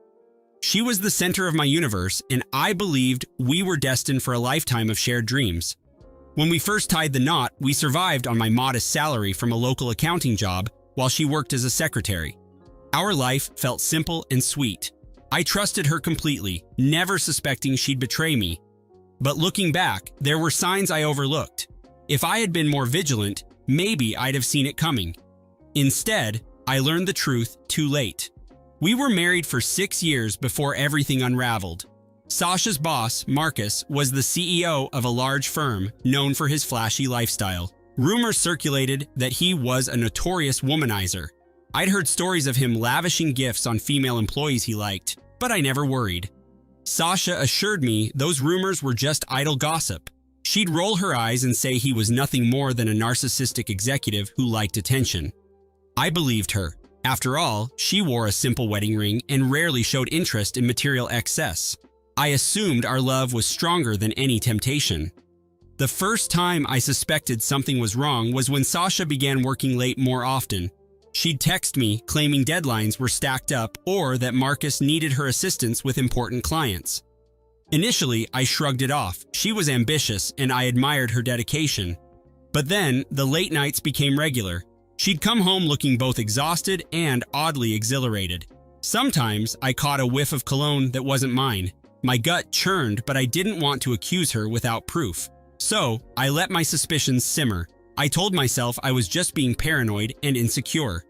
S1: She was the center of my universe, and I believed we were destined for a lifetime of shared dreams. When we first tied the knot, we survived on my modest salary from a local accounting job while she worked as a secretary. Our life felt simple and sweet. I trusted her completely, never suspecting she'd betray me. But looking back, there were signs I overlooked. If I had been more vigilant, maybe I'd have seen it coming. Instead, I learned the truth too late. We were married for 6 years before everything unraveled. Sasha's boss, Marcus, was the CEO of a large firm known for his flashy lifestyle. Rumors circulated that he was a notorious womanizer. I'd heard stories of him lavishing gifts on female employees he liked, but I never worried. Sasha assured me those rumors were just idle gossip. She'd roll her eyes and say he was nothing more than a narcissistic executive who liked attention. I believed her. After all, she wore a simple wedding ring and rarely showed interest in material excess. I assumed our love was stronger than any temptation. The first time I suspected something was wrong was when Sasha began working late more often. She'd text me claiming deadlines were stacked up or that Marcus needed her assistance with important clients. Initially, I shrugged it off. She was ambitious and I admired her dedication. But then, the late nights became regular. She'd come home looking both exhausted and oddly exhilarated. Sometimes, I caught a whiff of cologne that wasn't mine. My gut churned, but I didn't want to accuse her without proof. So, I let my suspicions simmer. I told myself I was just being paranoid and insecure.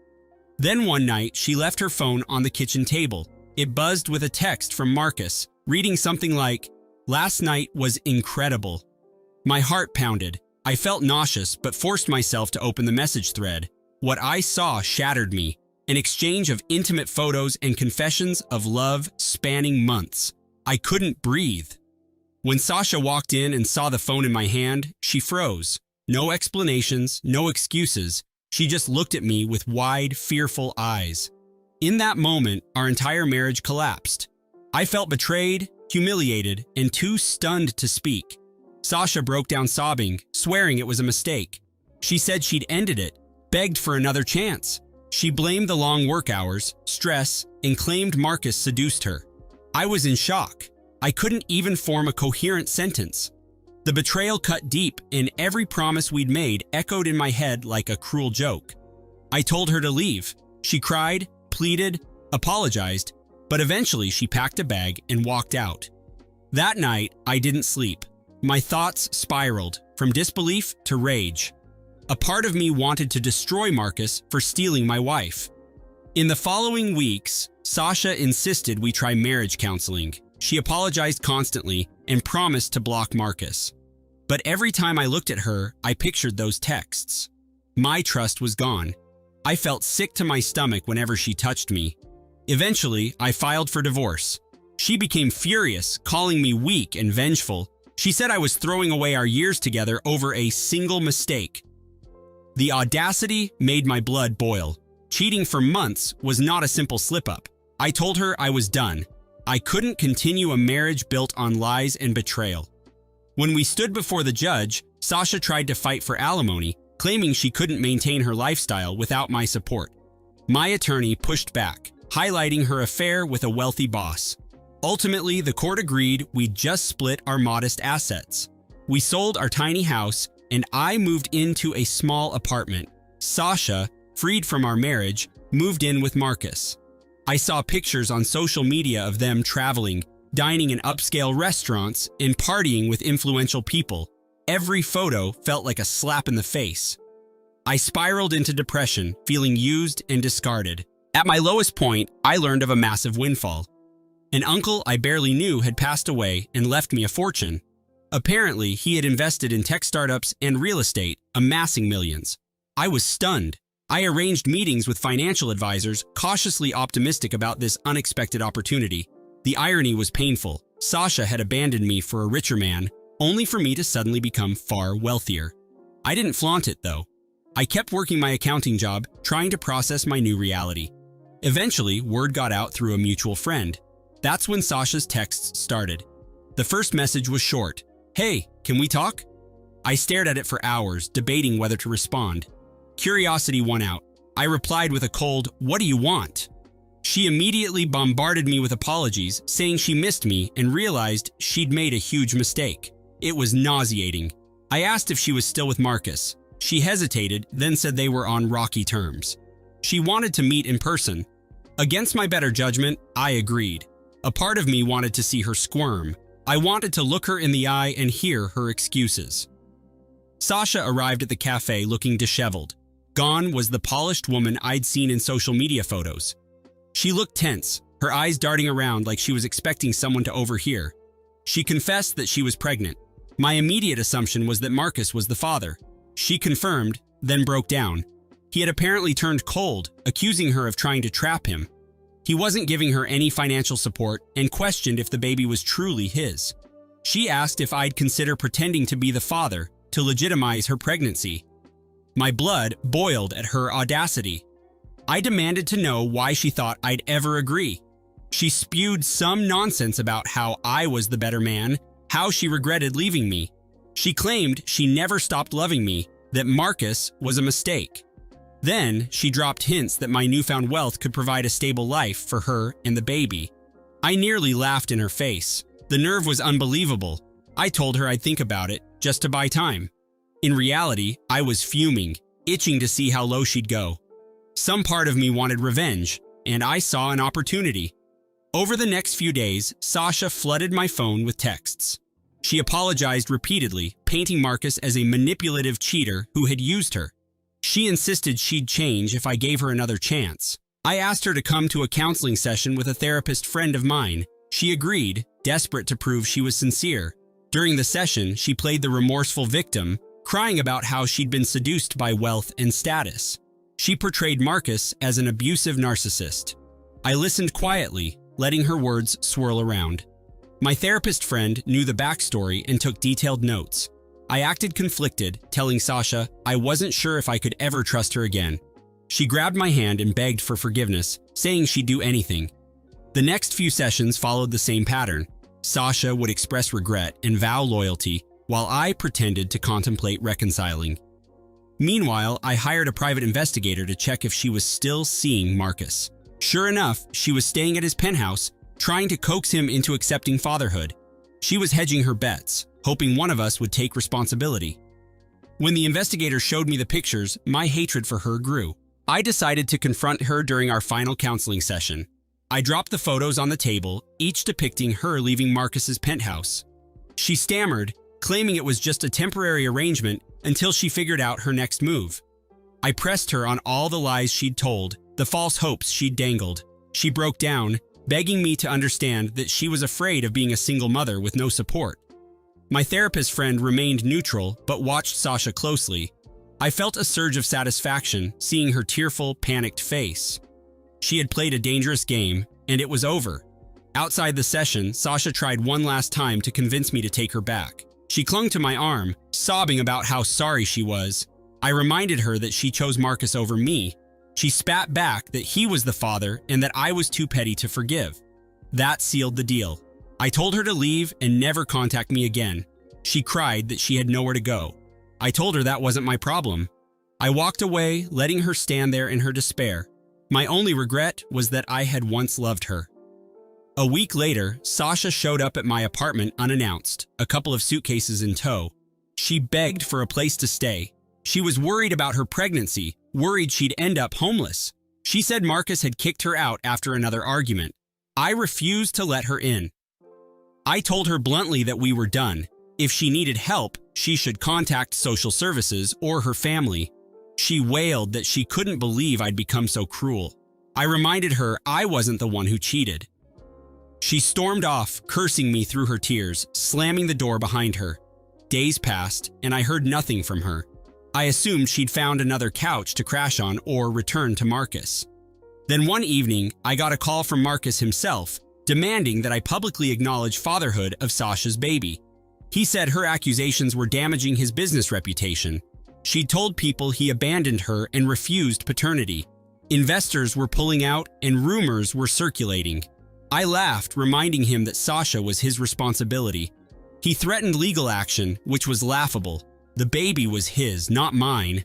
S1: Then one night, she left her phone on the kitchen table. It buzzed with a text from Marcus, reading something like, "Last night was incredible." My heart pounded. I felt nauseous, but forced myself to open the message thread. What I saw shattered me. An exchange of intimate photos and confessions of love spanning months. I couldn't breathe. When Sasha walked in and saw the phone in my hand, she froze. No explanations, no excuses. She just looked at me with wide, fearful eyes. In that moment, our entire marriage collapsed. I felt betrayed, humiliated, and too stunned to speak. Sasha broke down sobbing, swearing it was a mistake. She said she'd ended it, begged for another chance. She blamed the long work hours, stress, and claimed Marcus seduced her. I was in shock. I couldn't even form a coherent sentence. The betrayal cut deep, and every promise we'd made echoed in my head like a cruel joke. I told her to leave. She cried, pleaded, apologized, but eventually she packed a bag and walked out. That night, I didn't sleep. My thoughts spiraled, from disbelief to rage. A part of me wanted to destroy Marcus for stealing my wife. In the following weeks, Sasha insisted we try marriage counseling. She apologized constantly and promised to block Marcus. But every time I looked at her, I pictured those texts. My trust was gone. I felt sick to my stomach whenever she touched me. Eventually, I filed for divorce. She became furious, calling me weak and vengeful. She said I was throwing away our years together over a single mistake. The audacity made my blood boil. Cheating for months was not a simple slip-up. I told her I was done. I couldn't continue a marriage built on lies and betrayal. When we stood before the judge, Sasha tried to fight for alimony, claiming she couldn't maintain her lifestyle without my support. My attorney pushed back, highlighting her affair with a wealthy boss. Ultimately, the court agreed we'd just split our modest assets. We sold our tiny house, and I moved into a small apartment. Sasha, freed from our marriage, moved in with Marcus. I saw pictures on social media of them traveling, dining in upscale restaurants, and partying with influential people. Every photo felt like a slap in the face. I spiraled into depression, feeling used and discarded. At my lowest point, I learned of a massive windfall. An uncle I barely knew had passed away and left me a fortune. Apparently, he had invested in tech startups and real estate, amassing millions. I was stunned. I arranged meetings with financial advisors, cautiously optimistic about this unexpected opportunity. The irony was painful. Sasha had abandoned me for a richer man, only for me to suddenly become far wealthier. I didn't flaunt it, though. I kept working my accounting job, trying to process my new reality. Eventually, word got out through a mutual friend. That's when Sasha's texts started. The first message was short. "Hey, can we talk?" I stared at it for hours, debating whether to respond. Curiosity won out. I replied with a cold, "What do you want?" She immediately bombarded me with apologies, saying she missed me and realized she'd made a huge mistake. It was nauseating. I asked if she was still with Marcus. She hesitated, then said they were on rocky terms. She wanted to meet in person. Against my better judgment, I agreed. A part of me wanted to see her squirm. I wanted to look her in the eye and hear her excuses. Sasha arrived at the cafe looking disheveled. Gone was the polished woman I'd seen in social media photos. She looked tense, her eyes darting around like she was expecting someone to overhear. She confessed that she was pregnant. My immediate assumption was that Marcus was the father. She confirmed, then broke down. He had apparently turned cold, accusing her of trying to trap him. He wasn't giving her any financial support and questioned if the baby was truly his. She asked if I'd consider pretending to be the father to legitimize her pregnancy. My blood boiled at her audacity. I demanded to know why she thought I'd ever agree. She spewed some nonsense about how I was the better man, how she regretted leaving me. She claimed she never stopped loving me, that Marcus was a mistake. Then she dropped hints that my newfound wealth could provide a stable life for her and the baby. I nearly laughed in her face. The nerve was unbelievable. I told her I'd think about it, just to buy time. In reality, I was fuming, itching to see how low she'd go. Some part of me wanted revenge, and I saw an opportunity. Over the next few days, Sasha flooded my phone with texts. She apologized repeatedly, painting Marcus as a manipulative cheater who had used her. She insisted she'd change if I gave her another chance. I asked her to come to a counseling session with a therapist friend of mine. She agreed, desperate to prove she was sincere. During the session, she played the remorseful victim, crying about how she'd been seduced by wealth and status. She portrayed Marcus as an abusive narcissist. I listened quietly, letting her words swirl around. My therapist friend knew the backstory and took detailed notes. I acted conflicted, telling Sasha I wasn't sure if I could ever trust her again. She grabbed my hand and begged for forgiveness, saying she'd do anything. The next few sessions followed the same pattern. Sasha would express regret and vow loyalty, while I pretended to contemplate reconciling. Meanwhile, I hired a private investigator to check if she was still seeing Marcus. Sure enough, she was staying at his penthouse, trying to coax him into accepting fatherhood. She was hedging her bets, hoping one of us would take responsibility. When the investigator showed me the pictures, my hatred for her grew. I decided to confront her during our final counseling session. I dropped the photos on the table, each depicting her leaving Marcus's penthouse. She stammered, claiming it was just a temporary arrangement until she figured out her next move. I pressed her on all the lies she'd told, the false hopes she'd dangled. She broke down, begging me to understand that she was afraid of being a single mother with no support. My therapist friend remained neutral but watched Sasha closely. I felt a surge of satisfaction seeing her tearful, panicked face. She had played a dangerous game, and it was over. Outside the session, Sasha tried one last time to convince me to take her back. She clung to my arm, sobbing about how sorry she was. I reminded her that she chose Marcus over me. She spat back that he was the father and that I was too petty to forgive. That sealed the deal. I told her to leave and never contact me again. She cried that she had nowhere to go. I told her that wasn't my problem. I walked away, letting her stand there in her despair. My only regret was that I had once loved her. A week later, Sasha showed up at my apartment unannounced, a couple of suitcases in tow. She begged for a place to stay. She was worried about her pregnancy, worried she'd end up homeless. She said Marcus had kicked her out after another argument. I refused to let her in. I told her bluntly that we were done. If she needed help, she should contact social services or her family. She wailed that she couldn't believe I'd become so cruel. I reminded her I wasn't the one who cheated. She stormed off, cursing me through her tears, slamming the door behind her. Days passed, and I heard nothing from her. I assumed she'd found another couch to crash on or return to Marcus. Then one evening, I got a call from Marcus himself, demanding that I publicly acknowledge fatherhood of Sasha's baby. He said her accusations were damaging his business reputation. She'd told people he abandoned her and refused paternity. Investors were pulling out and rumors were circulating. I laughed, reminding him that Sasha was his responsibility. He threatened legal action, which was laughable. The baby was his, not mine.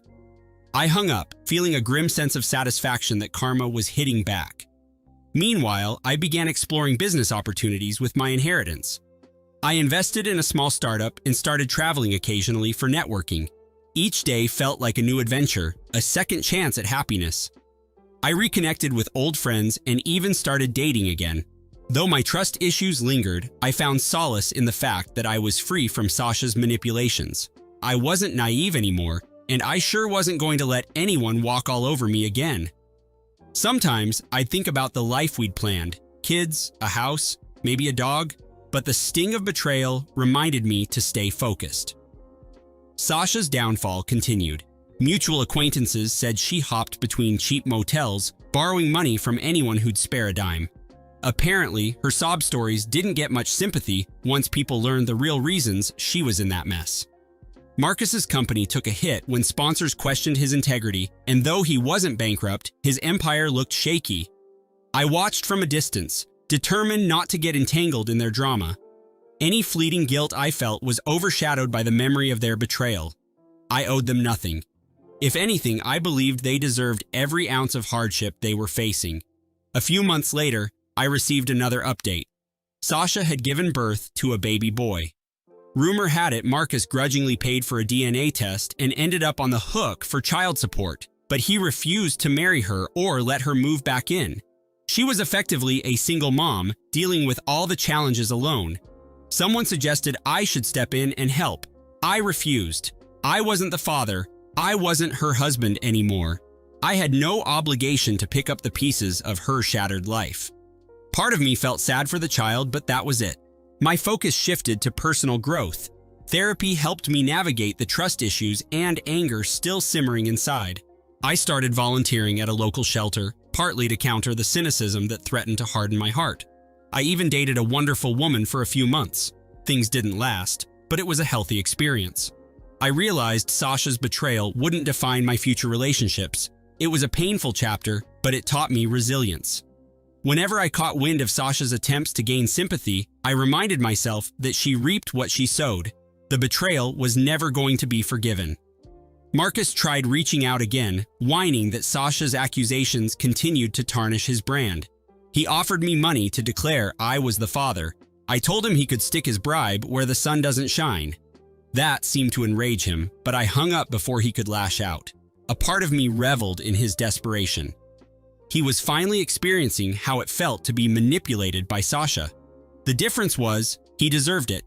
S1: I hung up, feeling a grim sense of satisfaction that karma was hitting back. Meanwhile, I began exploring business opportunities with my inheritance. I invested in a small startup and started traveling occasionally for networking. Each day felt like a new adventure, a second chance at happiness. I reconnected with old friends and even started dating again. Though my trust issues lingered, I found solace in the fact that I was free from Sasha's manipulations. I wasn't naive anymore, and I sure wasn't going to let anyone walk all over me again. Sometimes I'd think about the life we'd planned, kids, a house, maybe a dog, but the sting of betrayal reminded me to stay focused. Sasha's downfall continued. Mutual acquaintances said she hopped between cheap motels, borrowing money from anyone who'd spare a dime. Apparently, her sob stories didn't get much sympathy once people learned the real reasons she was in that mess. Marcus's company took a hit when sponsors questioned his integrity, and though he wasn't bankrupt, his empire looked shaky. I watched from a distance, determined not to get entangled in their drama. Any fleeting guilt I felt was overshadowed by the memory of their betrayal. I owed them nothing. If anything, I believed they deserved every ounce of hardship they were facing. A few months later, I received another update. Sasha had given birth to a baby boy. Rumor had it Marcus grudgingly paid for a DNA test and ended up on the hook for child support, but he refused to marry her or let her move back in. She was effectively a single mom, dealing with all the challenges alone. Someone suggested I should step in and help. I refused. I wasn't the father. I wasn't her husband anymore. I had no obligation to pick up the pieces of her shattered life. Part of me felt sad for the child, but that was it. My focus shifted to personal growth. Therapy helped me navigate the trust issues and anger still simmering inside. I started volunteering at a local shelter, partly to counter the cynicism that threatened to harden my heart. I even dated a wonderful woman for a few months. Things didn't last, but it was a healthy experience. I realized Sasha's betrayal wouldn't define my future relationships. It was a painful chapter, but it taught me resilience. Whenever I caught wind of Sasha's attempts to gain sympathy, I reminded myself that she reaped what she sowed. The betrayal was never going to be forgiven. Marcus tried reaching out again, whining that Sasha's accusations continued to tarnish his brand. He offered me money to declare I was the father. I told him he could stick his bribe where the sun doesn't shine. That seemed to enrage him, but I hung up before he could lash out. A part of me reveled in his desperation. He was finally experiencing how it felt to be manipulated by Sasha. The difference was, he deserved it.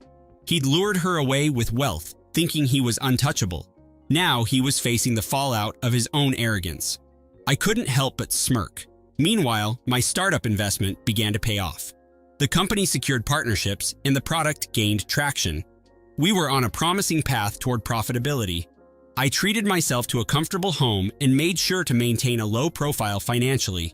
S1: He'd lured her away with wealth, thinking he was untouchable. Now he was facing the fallout of his own arrogance. I couldn't help but smirk. Meanwhile, my startup investment began to pay off. The company secured partnerships and the product gained traction. We were on a promising path toward profitability. I treated myself to a comfortable home and made sure to maintain a low profile financially.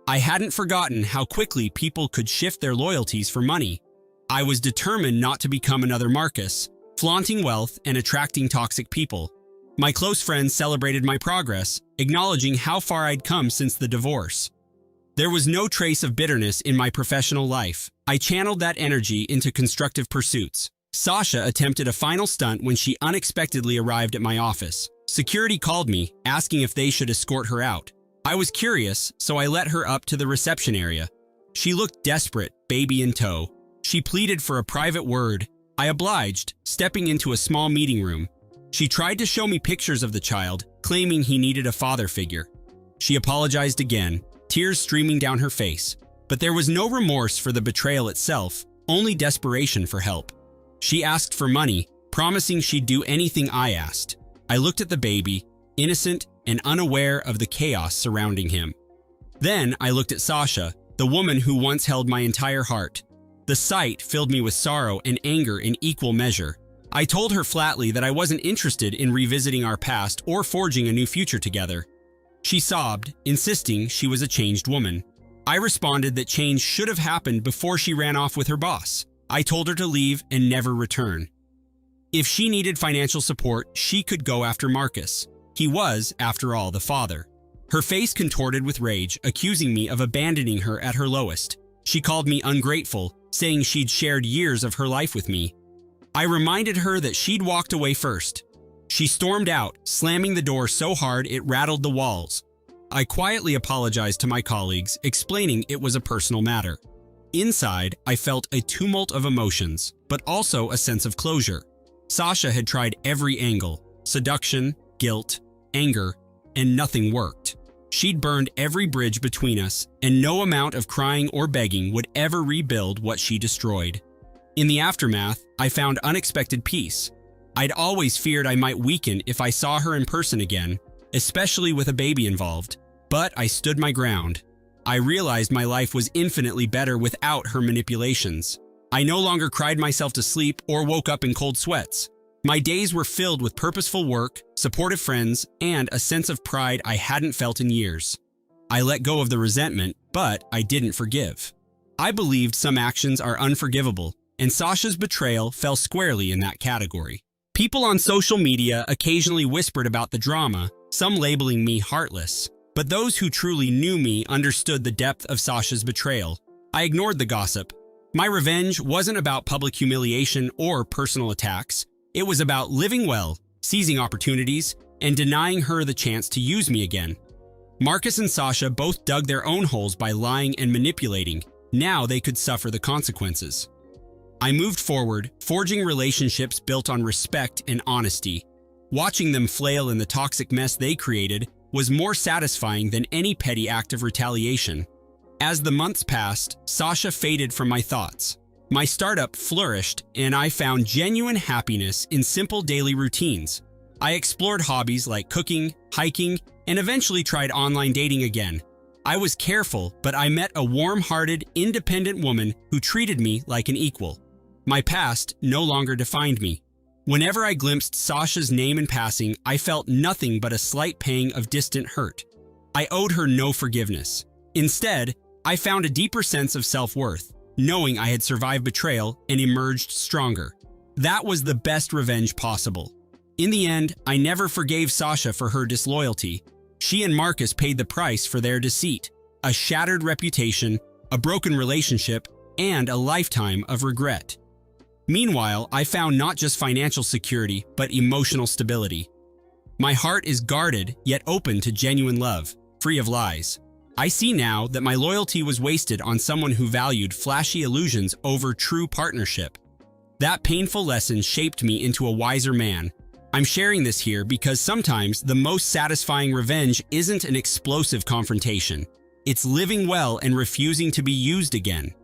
S1: I hadn't forgotten how quickly people could shift their loyalties for money. I was determined not to become another Marcus, flaunting wealth and attracting toxic people. My close friends celebrated my progress, acknowledging how far I'd come since the divorce. There was no trace of bitterness in my professional life. I channeled that energy into constructive pursuits. Sasha attempted a final stunt when she unexpectedly arrived at my office. Security called me, asking if they should escort her out. I was curious, so I let her up to the reception area. She looked desperate, baby in tow. She pleaded for a private word. I obliged, stepping into a small meeting room. She tried to show me pictures of the child, claiming he needed a father figure. She apologized again, tears streaming down her face. But there was no remorse for the betrayal itself, only desperation for help. She asked for money, promising she'd do anything I asked. I looked at the baby, innocent and unaware of the chaos surrounding him. Then I looked at Sasha, the woman who once held my entire heart. The sight filled me with sorrow and anger in equal measure. I told her flatly that I wasn't interested in revisiting our past or forging a new future together. She sobbed, insisting she was a changed woman. I responded that change should have happened before she ran off with her boss. I told her to leave and never return. If she needed financial support, she could go after Marcus. He was, after all, the father. Her face contorted with rage, accusing me of abandoning her at her lowest. She called me ungrateful, saying she'd shared years of her life with me. I reminded her that she'd walked away first. She stormed out, slamming the door so hard it rattled the walls. I quietly apologized to my colleagues, explaining it was a personal matter. Inside, I felt a tumult of emotions, but also a sense of closure. Sasha had tried every angle: seduction, guilt, anger, and nothing worked. She'd burned every bridge between us, and no amount of crying or begging would ever rebuild what she destroyed. In the aftermath, I found unexpected peace. I'd always feared I might weaken if I saw her in person again, especially with a baby involved. But I stood my ground. I realized my life was infinitely better without her manipulations. I no longer cried myself to sleep or woke up in cold sweats. My days were filled with purposeful work, supportive friends, and a sense of pride I hadn't felt in years. I let go of the resentment, but I didn't forgive. I believed some actions are unforgivable, and Sasha's betrayal fell squarely in that category. People on social media occasionally whispered about the drama, some labeling me heartless. But those who truly knew me understood the depth of Sasha's betrayal. I ignored the gossip. My revenge wasn't about public humiliation or personal attacks. It was about living well, seizing opportunities, and denying her the chance to use me again. Marcus and Sasha both dug their own holes by lying and manipulating. Now they could suffer the consequences. I moved forward, forging relationships built on respect and honesty. Watching them flail in the toxic mess they created was more satisfying than any petty act of retaliation. As the months passed, Sasha faded from my thoughts. My startup flourished, and I found genuine happiness in simple daily routines. I explored hobbies like cooking, hiking, and eventually tried online dating again. I was careful, but I met a warm-hearted, independent woman who treated me like an equal. My past no longer defined me. Whenever I glimpsed Sasha's name in passing, I felt nothing but a slight pang of distant hurt. I owed her no forgiveness. Instead, I found a deeper sense of self-worth, knowing I had survived betrayal and emerged stronger. That was the best revenge possible. In the end, I never forgave Sasha for her disloyalty. She and Marcus paid the price for their deceit, a shattered reputation, a broken relationship, and a lifetime of regret. Meanwhile, I found not just financial security, but emotional stability. My heart is guarded, yet open to genuine love, free of lies. I see now that my loyalty was wasted on someone who valued flashy illusions over true partnership. That painful lesson shaped me into a wiser man. I'm sharing this here because sometimes the most satisfying revenge isn't an explosive confrontation. It's living well and refusing to be used again.